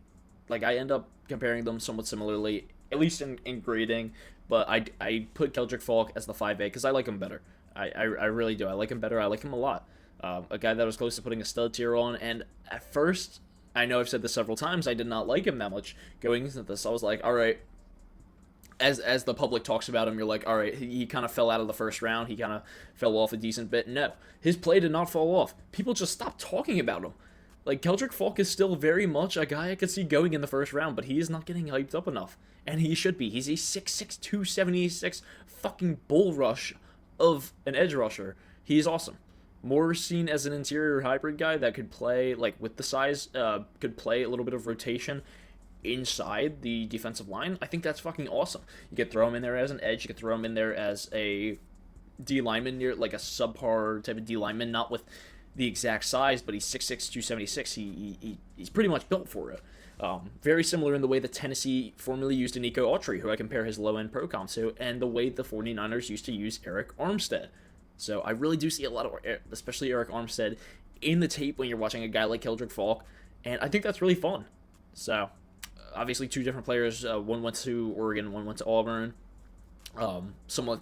I end up comparing them somewhat similarly, at least in grading. But I put Kendrick Falk as the 5A because I like him better. I really do. I like him better. I like him a lot. A guy that was close to putting a stud tier on, and at first, I know I've said this several times, I did not like him that much going into this. I was like, all right, as the public talks about him, you're like, all right, he kind of fell out of the first round. He kind of fell off a decent bit. No, his play did not fall off. People just stopped talking about him. Like, Kendrick Falk is still very much a guy I could see going in the first round, but he is not getting hyped up enough. And he should be. He's a 6'6", 276 fucking bull rush of an edge rusher. He is awesome. More seen as an interior hybrid guy that could play, like, with the size, could play a little bit of rotation inside the defensive line. I think that's fucking awesome. You could throw him in there as an edge. You could throw him in there as a D lineman, near like a subpar type of D lineman, not with the exact size, but he's 6'6", 276. He's pretty much built for it. Very similar in the way that Tennessee formerly used Nico Autry, who I compare his low-end pro comp to, and the way the 49ers used to use Eric Armstead. So I really do see a lot of, especially Eric Armstead, in the tape when you're watching a guy like Kendrick Falk, and I think that's really fun. So, obviously two different players. One went to Oregon, one went to Auburn. Somewhat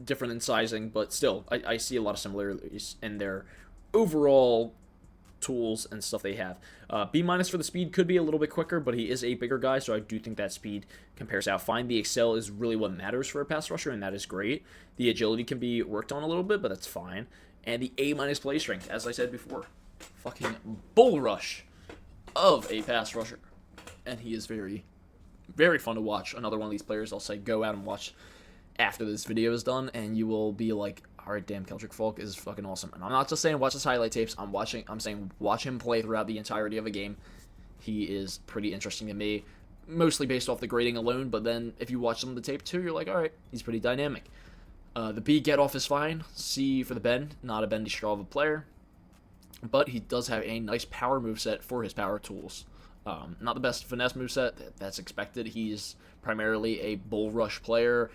different in sizing, but still, I see a lot of similarities in their overall tools and stuff they have. B- for the speed could be a little bit quicker, but he is a bigger guy, so I do think that speed compares out fine. The excel is really what matters for a pass rusher, and that is great. The agility can be worked on a little bit, but that's fine. And the A- play strength, as I said before, fucking bull rush of a pass rusher. And he is very, very fun to watch. Another one of these players I'll say go out and watch after this video is done, and you will be like, all right, damn, Kendrick Falk is fucking awesome. And I'm not just saying watch his highlight tapes. I'm saying watch him play throughout the entirety of a game. He is pretty interesting to me, mostly based off the grading alone. But then if you watch some of the tape too, you're like, all right, he's pretty dynamic. The B get off is fine. C for the bend, not a bendy straw of a player, but he does have a nice power moveset for his power tools. Not the best finesse moveset, that's expected. He's primarily a bull rush player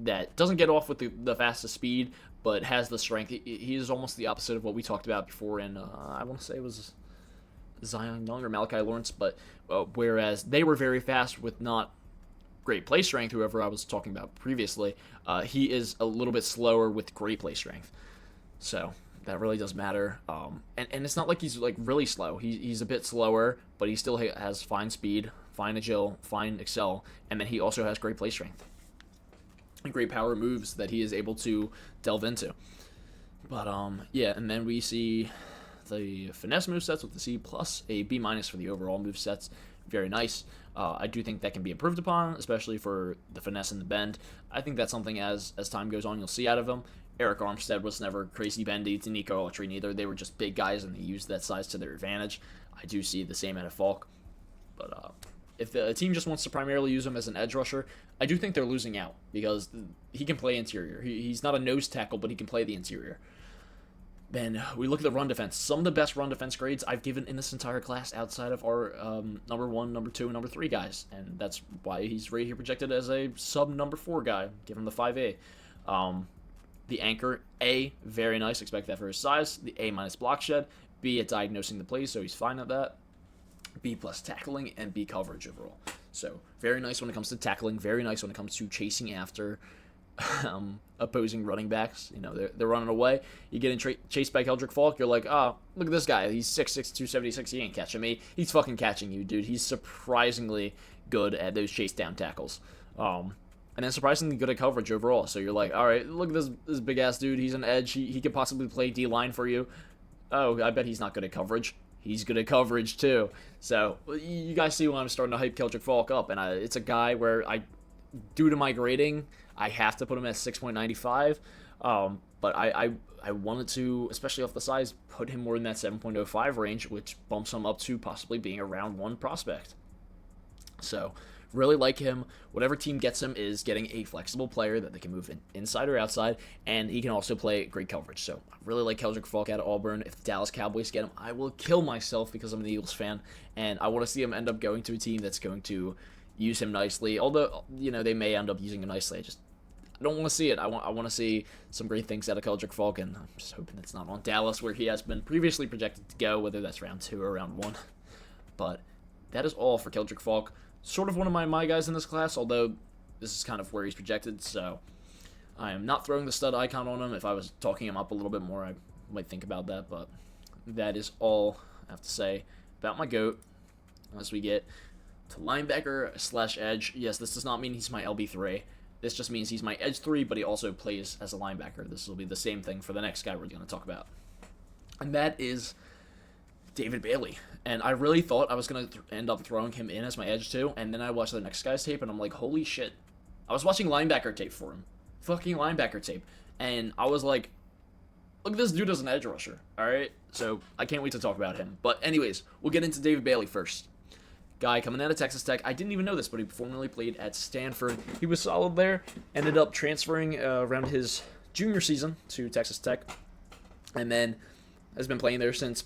that doesn't get off with the fastest speed, but has the strength. He is almost the opposite of what we talked about before in, I want to say it was Zion Young or Malachi Lawrence, but whereas they were very fast with not great play strength, whoever I was talking about previously, he is a little bit slower with great play strength. So that really does matter. And it's not like he's like really slow. He's a bit slower, but he still has fine speed, fine agile, fine excel, and then he also has great play strength and great power moves that he is able to delve into. But yeah, and then we see the finesse movesets with the C plus, a B minus for the overall movesets. Very nice. I do think that can be improved upon, especially for the finesse and the bend. I think that's something as time goes on you'll see out of him. Eric Armstead was never crazy bendy to Nico Autry neither. They were just big guys and they used that size to their advantage. I do see the same out of Falk. But if the team just wants to primarily use him as an edge rusher, I do think they're losing out because he can play interior. He's not a nose tackle, but he can play the interior. Then we look at the run defense. Some of the best run defense grades I've given in this entire class outside of our number 1, number 2, and number 3 guys. And that's why he's right here projected as a sub number 4 guy. Give him the 5A. The anchor, A, very nice. Expect that for his size. The A minus block shed. B at diagnosing the plays, so he's fine at that. B plus tackling, and B coverage overall. So very nice when it comes to tackling. Very nice when it comes to chasing after opposing running backs. You know, they're running away. You get chased by Kendrick Falk. You're like, oh, look at this guy. He's 6'6", 276. He ain't catching me. He's fucking catching you, dude. He's surprisingly good at those chase down tackles. And then surprisingly good at coverage overall. So you're like, all right, look at this big ass dude. He's an edge. He could possibly play D line for you. Oh, I bet he's not good at coverage. He's good at coverage too. So you guys see why I'm starting to hype Keldrick Falk up, and it's a guy where due to my grading, I have to put him at 6.95. But I wanted to, especially off the size, put him more in that 7.05 range, which bumps him up to possibly being a round 1 prospect. So, really like him. Whatever team gets him is getting a flexible player that they can move inside or outside, and he can also play great coverage. So, I really like Keldrick Falk out of Auburn. If the Dallas Cowboys get him, I will kill myself because I'm an Eagles fan, and I want to see him end up going to a team that's going to use him nicely. Although, they may end up using him nicely. I don't want to see it. I want to see some great things out of Keldrick Falk, and I'm just hoping it's not on Dallas, where he has been previously projected to go, whether that's round 2 or round 1. But that is all for Keldrick Falk. Sort of one of my guys in this class, although this is kind of where he's projected, so I am not throwing the stud icon on him. If I was talking him up a little bit more, I might think about that, but that is all I have to say about my GOAT. As we get to linebacker / edge, yes, this does not mean he's my LB3. This just means he's my edge 3, but he also plays as a linebacker. This will be the same thing for the next guy we're going to talk about. And that is David Bailey. And I really thought I was going to end up throwing him in as my edge 2, and then I watched the next guy's tape, and I'm like, holy shit. I was watching linebacker tape for him. Fucking linebacker tape. And I was like, look, this dude is an edge rusher, alright? So I can't wait to talk about him. But anyways, we'll get into David Bailey first. Guy coming out of Texas Tech. I didn't even know this, but he formerly played at Stanford. He was solid there. Ended up transferring around his junior season to Texas Tech, and then has been playing there since.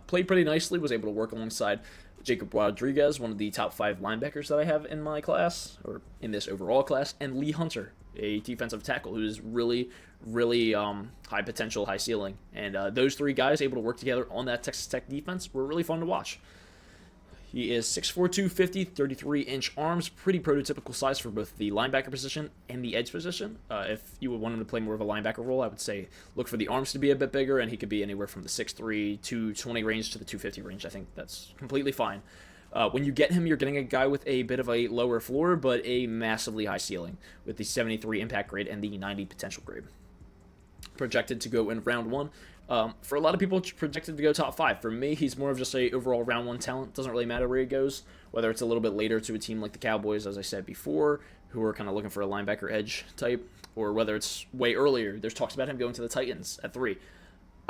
Played pretty nicely. Was able to work alongside Jacob Rodriguez, one of the top 5 linebackers that I have in my class, or in this overall class, and Lee Hunter, a defensive tackle who's really, really high potential, high ceiling. And those 3 guys able to work together on that Texas Tech defense were really fun to watch. He is 6'4", 250, 33-inch arms, pretty prototypical size for both the linebacker position and the edge position. If you would want him to play more of a linebacker role, I would say look for the arms to be a bit bigger, and he could be anywhere from the 6'3", 220 range to the 250 range. I think that's completely fine. When you get him, you're getting a guy with a bit of a lower floor, but a massively high ceiling, with the 73 impact grade and the 90 potential grade. Projected to go in round 1. For a lot of people, projected to go top 5. For me, he's more of just a overall round 1 talent. Doesn't really matter where he goes, whether it's a little bit later to a team like the Cowboys, as I said before, who are kind of looking for a linebacker edge type, or whether it's way earlier. There's talks about him going to the Titans at 3.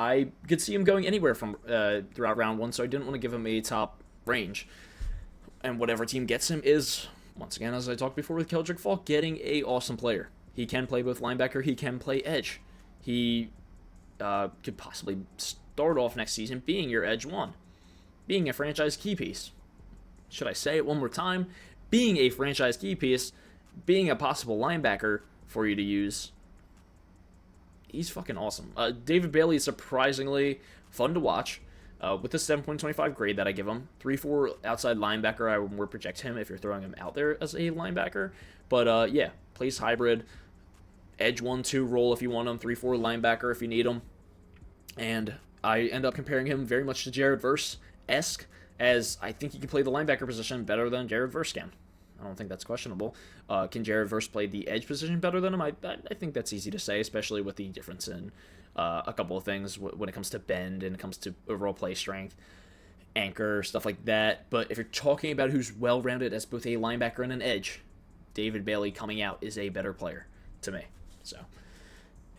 I could see him going anywhere from throughout round 1, so I didn't want to give him a top range. And whatever team gets him is, once again, as I talked before with Keldrick Falk, getting a awesome player. He can play both linebacker, he can play edge. He could possibly start off next season being your edge 1, being a franchise key piece. Should I say it one more time? Being a franchise key piece, being a possible linebacker for you to use. He's fucking awesome. David Bailey is surprisingly fun to watch. With the 7.25 grade that I give him, 3-4 outside linebacker, I would more project him if you're throwing him out there as a linebacker. But yeah, plays hybrid. Edge 1-2 role if you want him, 3-4 linebacker if you need him. And I end up comparing him very much to Jared Verse-esque, as I think he can play the linebacker position better than Jared Verse can. I don't think that's questionable. Can Jared Verse play the edge position better than him? I think that's easy to say, especially with the difference in a couple of things when it comes to bend and it comes to overall play strength, anchor, stuff like that. But if you're talking about who's well-rounded as both a linebacker and an edge, David Bailey coming out is a better player to me. So,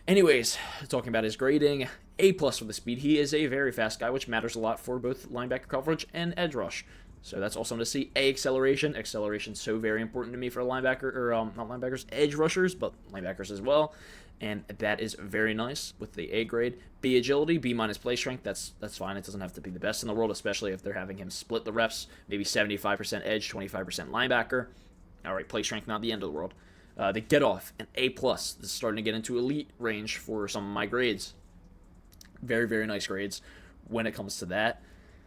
anyways, talking about his grading, A+ for the speed. He is a very fast guy, which matters a lot for both linebacker coverage and edge rush. So that's awesome to see. A, acceleration. Acceleration's so very important to me for linebacker, or not linebackers, edge rushers, but linebackers as well. And that is very nice with the A grade. B, agility. B- play strength. That's fine. It doesn't have to be the best in the world, especially if they're having him split the reps. Maybe 75% edge, 25% linebacker. All right, play strength, not the end of the world. The get off, an A+. This is starting to get into elite range for some of my grades. Very, very nice grades when it comes to that.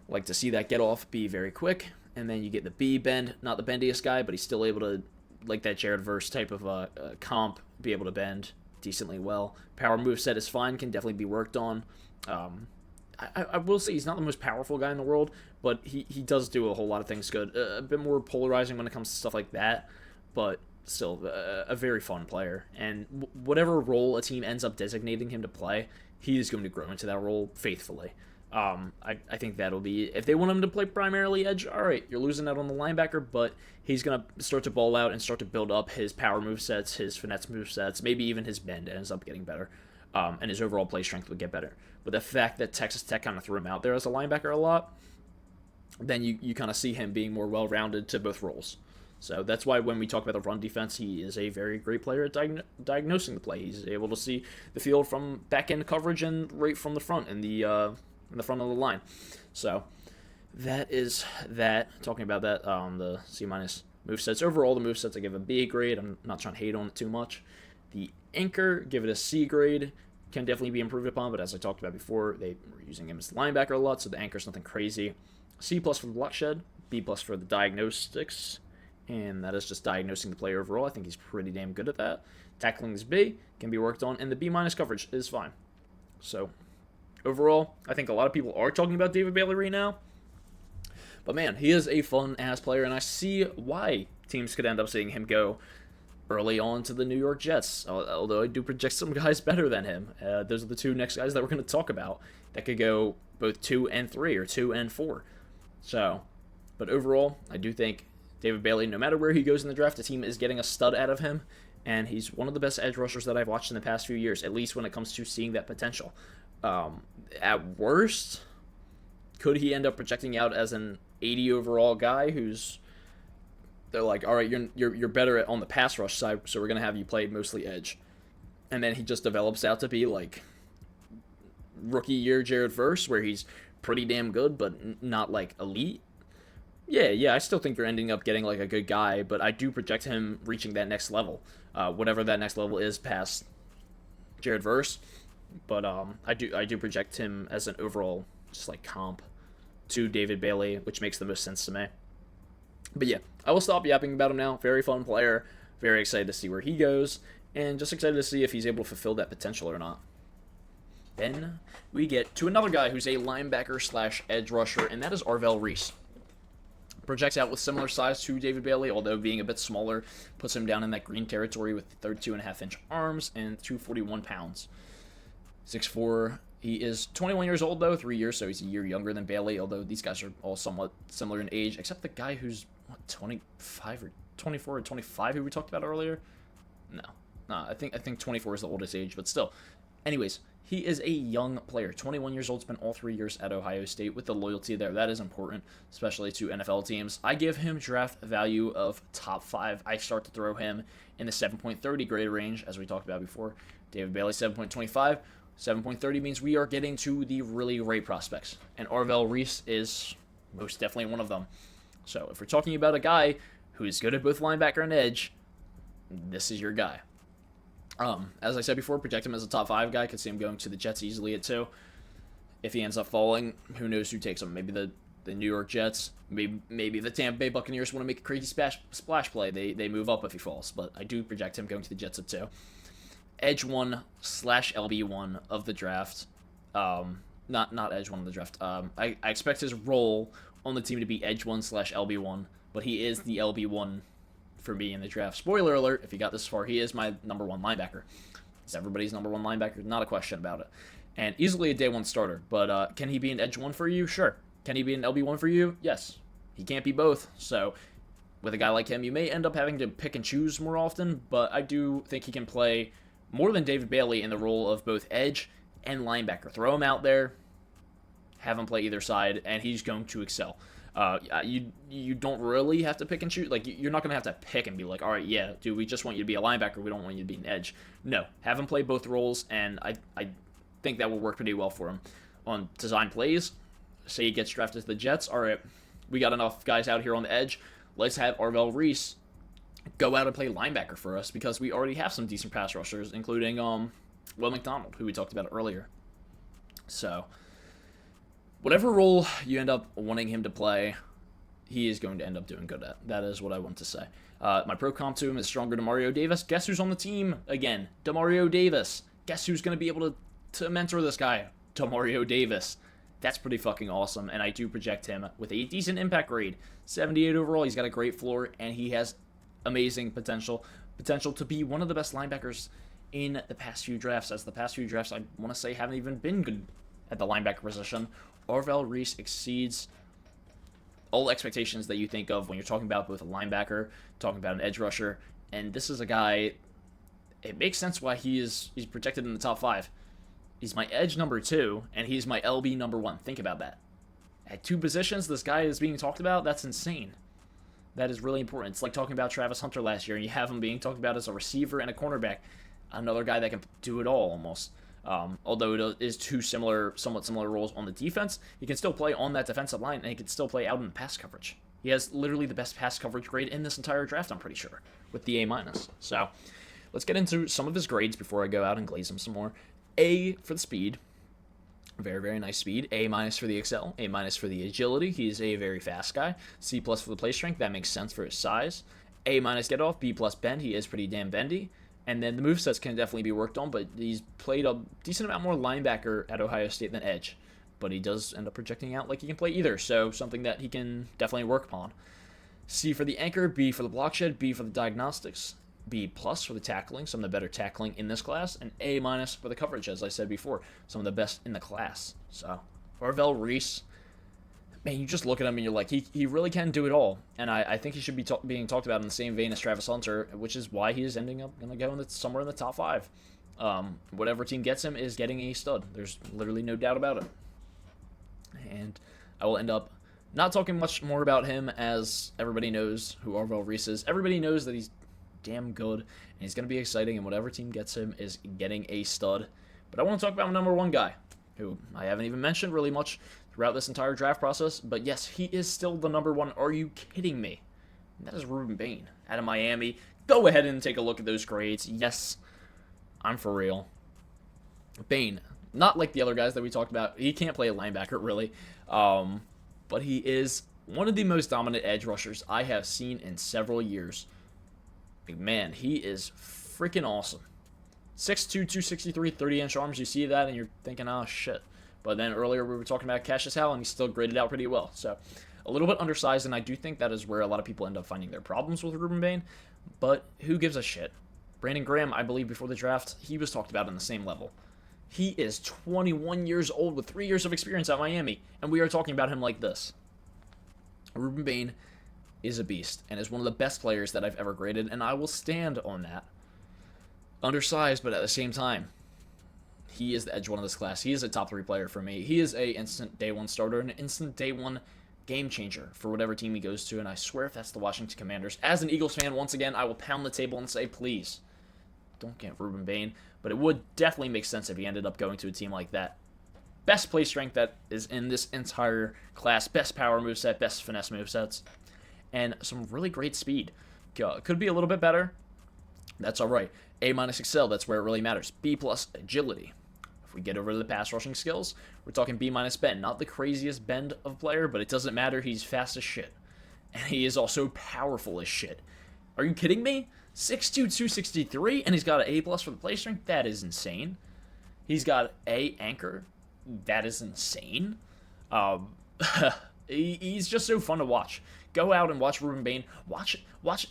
Like to see that get off be very quick. And then you get the B bend, not the bendiest guy, but he's still able to, like that Jared Verse type of comp, be able to bend decently well. Power moveset is fine, can definitely be worked on. I will say he's not the most powerful guy in the world, but he does do a whole lot of things good. A bit more polarizing when it comes to stuff like that, but still a very fun player. And whatever role a team ends up designating him to play, he is going to grow into that role faithfully. I think that'll be, if they want him to play primarily edge, all right, you're losing out on the linebacker, but he's going to start to ball out and start to build up his power move sets, his finesse move sets, maybe even his bend ends up getting better, and his overall play strength would get better. But the fact that Texas Tech kind of threw him out there as a linebacker a lot, then you kind of see him being more well-rounded to both roles. So that's why when we talk about the run defense, he is a very great player at diagnosing the play. He's able to see the field from back-end coverage and right from the front in the front of the line. So that is that. Talking about that, the C- movesets. Overall, the movesets I give a B grade. I'm not trying to hate on it too much. The anchor, give it a C grade. Can definitely be improved upon, but as I talked about before, they were using him as the linebacker a lot, so the anchor's nothing crazy. C+ for the block shed, B+ for the diagnostics, and that is just diagnosing the player overall. I think he's pretty damn good at that. Tackling is B, can be worked on, and the B- coverage is fine. So, overall, I think a lot of people are talking about David Bailey right now, but man, he is a fun-ass player, and I see why teams could end up seeing him go early on to the New York Jets, although I do project some guys better than him. Those are the two next guys that we're going to talk about that could go both 2 and 3 or 2 and 4. So, but overall, I do think David Bailey, no matter where he goes in the draft, the team is getting a stud out of him, and he's one of the best edge rushers that I've watched in the past few years, at least when it comes to seeing that potential. At worst, could he end up projecting out as an 80 overall guy who's, they're like, all right, you're better on the pass rush side, so we're going to have you play mostly edge. And then he just develops out to be like rookie year Jared Verse, where he's pretty damn good, but not like elite. Yeah, I still think you're ending up getting like a good guy, but I do project him reaching that next level, whatever that next level is past Jared Verse. But I do project him as an overall just like comp to David Bailey, which makes the most sense to me. But yeah, I will stop yapping about him now. Very fun player, very excited to see where he goes, and just excited to see if he's able to fulfill that potential or not. Then we get to another guy who's a linebacker / edge rusher, and that is Arvell Reese. Projects out with similar size to David Bailey, although being a bit smaller puts him down in that green territory with 32.5-inch arms and 241 pounds. 6'4". He is 21 years old, though, 3 years, so he's a year younger than Bailey, although these guys are all somewhat similar in age, except the guy who's, 25 or 24 or 25 who we talked about earlier? No, I think 24 is the oldest age, but still. Anyways, he is a young player, 21 years old, spent all 3 years at Ohio State with the loyalty there. That is important, especially to NFL teams. I give him draft value of top 5. I start to throw him in the 7.30 grade range, as we talked about before. David Bailey, 7.25. 7.30 means we are getting to the really great prospects, and Arvell Reese is most definitely one of them. So if we're talking about a guy who is good at both linebacker and edge, this is your guy. As I said before, project him as a top 5 guy. Could see him going to the Jets easily at 2. If he ends up falling, who knows who takes him? Maybe the New York Jets. Maybe the Tampa Bay Buccaneers want to make a crazy splash play. They move up if he falls, but I do project him going to the Jets at 2. Edge 1 / LB1 of the draft. Not edge 1 of the draft. I expect his role on the team to be edge 1 / LB1, but he is the LB1 for me in the draft. Spoiler alert, if you got this far, he is my number 1 linebacker. He's everybody's number 1 linebacker, not a question about it. And easily a day 1 starter, but can he be an edge 1 for you? Sure. Can he be an LB1 for you? Yes. He can't be both, so with a guy like him, you may end up having to pick and choose more often, but I do think he can play more than David Bailey in the role of both edge and linebacker. Throw him out there, have him play either side, and he's going to excel. You don't really have to pick and choose. Like, you're not going to have to pick and be like, all right, yeah, dude, we just want you to be a linebacker. We don't want you to be an edge. No, have him play both roles, and I think that will work pretty well for him. On design plays, say he gets drafted to the Jets, all right, we got enough guys out here on the edge. Let's have Arvell Reese go out and play linebacker for us because we already have some decent pass rushers, including Will McDonald, who we talked about earlier. So, whatever role you end up wanting him to play, he is going to end up doing good at. That is what I want to say. My pro comp to him is stronger Demario Davis. Guess who's on the team again? Demario Davis. Guess who's going to be able to mentor this guy? Demario Davis. That's pretty fucking awesome, and I do project him with a decent impact grade. 78 overall, he's got a great floor, and he has amazing potential to be one of the best linebackers in the past few drafts, as the past few drafts, I want to say, haven't even been good at the linebacker position Orville Reese exceeds all expectations that you think of when you're talking about both a linebacker, talking about an edge rusher, and this is a guy. It makes sense why he's projected in the top 5. He's my edge number 2, and he's my LB number 1. Think about that. At 2 positions, this guy is being talked about. That's insane. That is really important. It's like talking about Travis Hunter last year, and you have him being talked about as a receiver and a cornerback. Another guy that can do it all, almost. Although it is 2 somewhat similar roles on the defense, he can still play on that defensive line, and he can still play out in the pass coverage. He has literally the best pass coverage grade in this entire draft, I'm pretty sure, with the A-. So, let's get into some of his grades before I go out and glaze him some more. A for the speed. Very, very nice speed. A- for the excel. A- for the agility. He's a very fast guy. C+ for the play strength. That makes sense for his size. A- get off. B+ bend. He is pretty damn bendy. And then the movesets can definitely be worked on, but he's played a decent amount more linebacker at Ohio State than edge. But he does end up projecting out like he can play either, so something that he can definitely work upon. C for the anchor, B for the block shed, B for the diagnostics, B+ for the tackling, some of the better tackling in this class, and A- for the coverage, as I said before, some of the best in the class. So, Orville Reese, man, you just look at him and you're like, he really can do it all. And I think he should be being talked about in the same vein as Travis Hunter, which is why he is ending up going to go somewhere in the top 5. Whatever team gets him is getting a stud. There's literally no doubt about it. And I will end up not talking much more about him, as everybody knows who Orville Reese is. Everybody knows that he's damn good, and he's going to be exciting, and whatever team gets him is getting a stud. But I want to talk about my number 1 guy, who I haven't even mentioned really much throughout this entire draft process, but yes, he is still the number 1. Are you kidding me? And that is Rueben Bain out of Miami. Go ahead and take a look at those grades. Yes, I'm for real. Bain, not like the other guys that we talked about. He can't play a linebacker, really. But he is one of the most dominant edge rushers I have seen in several years. Man, he is freaking awesome. 6'2", 263, 30-inch arms. You see that, and you're thinking, oh, shit. But then earlier we were talking about Cassius Howell, and he still graded out pretty well. So a little bit undersized, and I do think that is where a lot of people end up finding their problems with Rueben Bain. But who gives a shit? Brandon Graham, I believe before the draft, he was talked about on the same level. He is 21 years old with 3 years of experience at Miami, and we are talking about him like this. Rueben Bain is a beast and is one of the best players that I've ever graded, and I will stand on that. Undersized, but at the same time, he is the edge one of this class. He is a top 3 player for me. He is a instant day 1 starter and an instant day 1 game changer for whatever team he goes to, and I swear if that's the Washington Commanders. As an Eagles fan, once again, I will pound the table and say, please, don't get Rueben Bain, but it would definitely make sense if he ended up going to a team like that. Best play strength that is in this entire class, best power moveset, best finesse movesets, and some really great speed. Could be a little bit better. That's all right. A- excel, that's where it really matters. B+ agility. If we get over to the pass rushing skills, we're talking B- bend. Not the craziest bend of player, but it doesn't matter. He's fast as shit. And he is also powerful as shit. Are you kidding me? 6'2", 263, and he's got an A+ for the play strength? That is insane. He's got A anchor. That is insane. He's just so fun to watch. Go out and watch Rueben Bain. Watch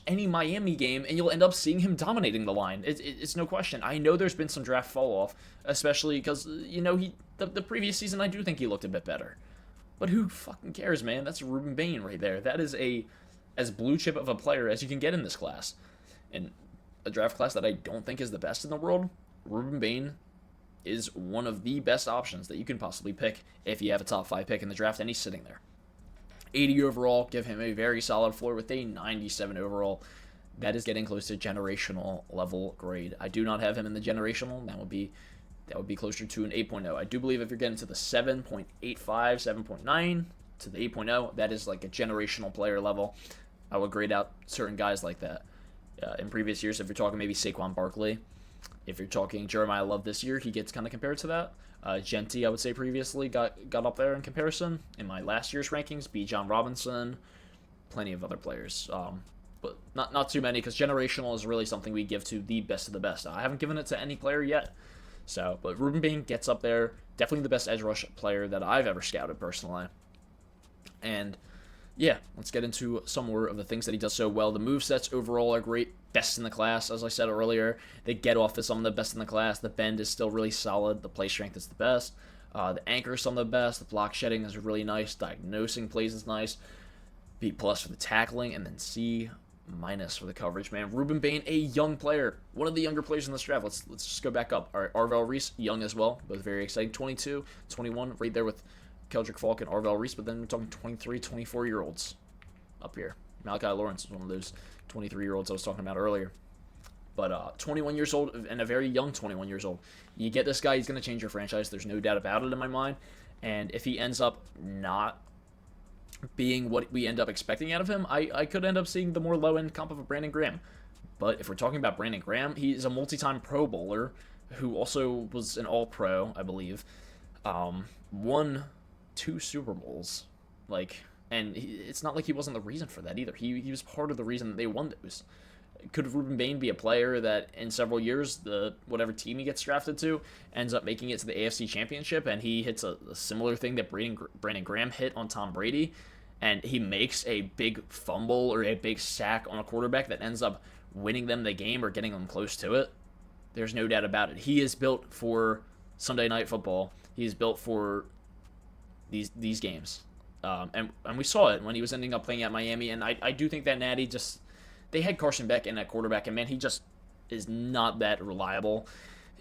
any Miami game, and you'll end up seeing him dominating the line. It's no question. I know there's been some draft fall-off, especially because, the previous season I do think he looked a bit better. But who fucking cares, man? That's Rueben Bain right there. That is as blue chip of a player as you can get in this class. In a draft class that I don't think is the best in the world, Rueben Bain is one of the best options that you can possibly pick if you have a top 5 pick in the draft, and he's sitting there. 80 overall, give him a very solid floor with a 97 overall. That is getting close to generational level grade. I do not have him in the generational. That would be closer to an 8.0. I do believe if you're getting to the 7.85, 7.9 to the 8.0, that is like a generational player level. I would grade out certain guys like that. In previous years, if you're talking maybe Saquon Barkley, if you're talking Jeremiah Love this year, he gets kind of compared to that. Genty, I would say previously, got up there in comparison. In my last year's rankings, Bijan Robinson, plenty of other players. But not too many, because generational is really something we give to the best of the best. I haven't given it to any player yet. But Rueben Bain gets up there. Definitely the best edge rush player that I've ever scouted personally. And yeah, let's get into some more of the things that he does so well. The movesets overall are great. Best in the class, as I said earlier. The get off is some of the best in the class. The bend is still really solid. The play strength is the best. The anchor is some of the best. The block shedding is really nice. Diagnosing plays is nice. B plus for the tackling, and then C minus for the coverage. Man, Ruben Bain, a young player, one of the younger players in this draft. Let's just go back up. All right, Arvell Reese, young as well, both very exciting. 22, 21, right there with Keldrick Falk and Arvell Reese. But then we're talking 23, 24-year-olds up here. Malachi Lawrence is one of those 23-year-olds I was talking about earlier. But 21 years old and a very young 21 years old. You get this guy, he's going to change your franchise. There's no doubt about it in my mind. And if he ends up not being what we end up expecting out of him, I could end up seeing the more low-end comp of a Brandon Graham. But if we're talking about Brandon Graham, he's a multi-time Pro Bowler who also was an All-Pro, I believe. Won 2 Super Bowls. And it's not like he wasn't the reason for that either. He was part of the reason that they won those. Could Ruben Bain be a player that in several years, whatever team he gets drafted to ends up making it to the AFC Championship, and he hits a similar thing that Brandon Graham hit on Tom Brady, and he makes a big fumble or a big sack on a quarterback that ends up winning them the game or getting them close to it? There's no doubt about it. He is built for Sunday Night Football. He's built for these games. And we saw it when he was ending up playing at Miami, and I do think that Natty just... They had Carson Beck in at quarterback, and man, he just is not that reliable.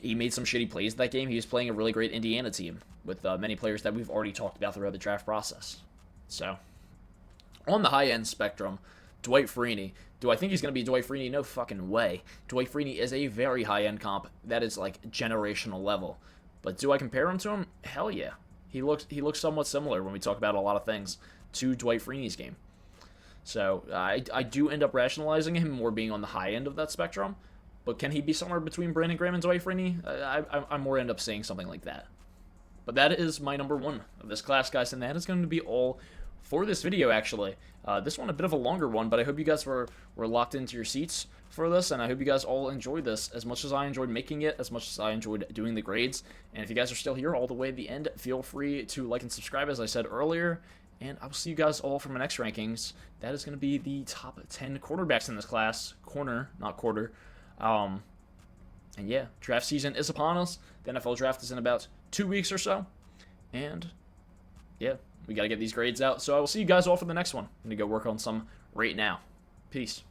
He made some shitty plays that game. He was playing a really great Indiana team with many players that we've already talked about throughout the draft process. So, on the high-end spectrum, Dwight Freeney. Do I think he's going to be Dwight Freeney? No fucking way. Dwight Freeney is a very high-end comp. That is like generational level. But do I compare him to him? Hell yeah. He looks somewhat similar when we talk about a lot of things to Dwight Freeney's game. So I do end up rationalizing him more being on the high end of that spectrum. But can he be somewhere between Brandon Graham and Dwight Freeney? I more end up saying something like that. But that is my number 1 of this class, guys, and that is going to be all for this video, actually. This one a bit of a longer one, but I hope you guys were locked into your seats for this, and I hope you guys all enjoyed this as much as I enjoyed making it, as much as I enjoyed doing the grades. And if you guys are still here all the way at the end, feel free to like and subscribe, as I said earlier. And I will see you guys all for my next rankings. That is going to be the top 10 quarterbacks in this class. Corner, not quarter. And yeah, draft season is upon us. The NFL draft is in about 2 weeks or so. And yeah, we got to get these grades out. So I will see you guys all for the next one. I'm going to go work on some right now. Peace.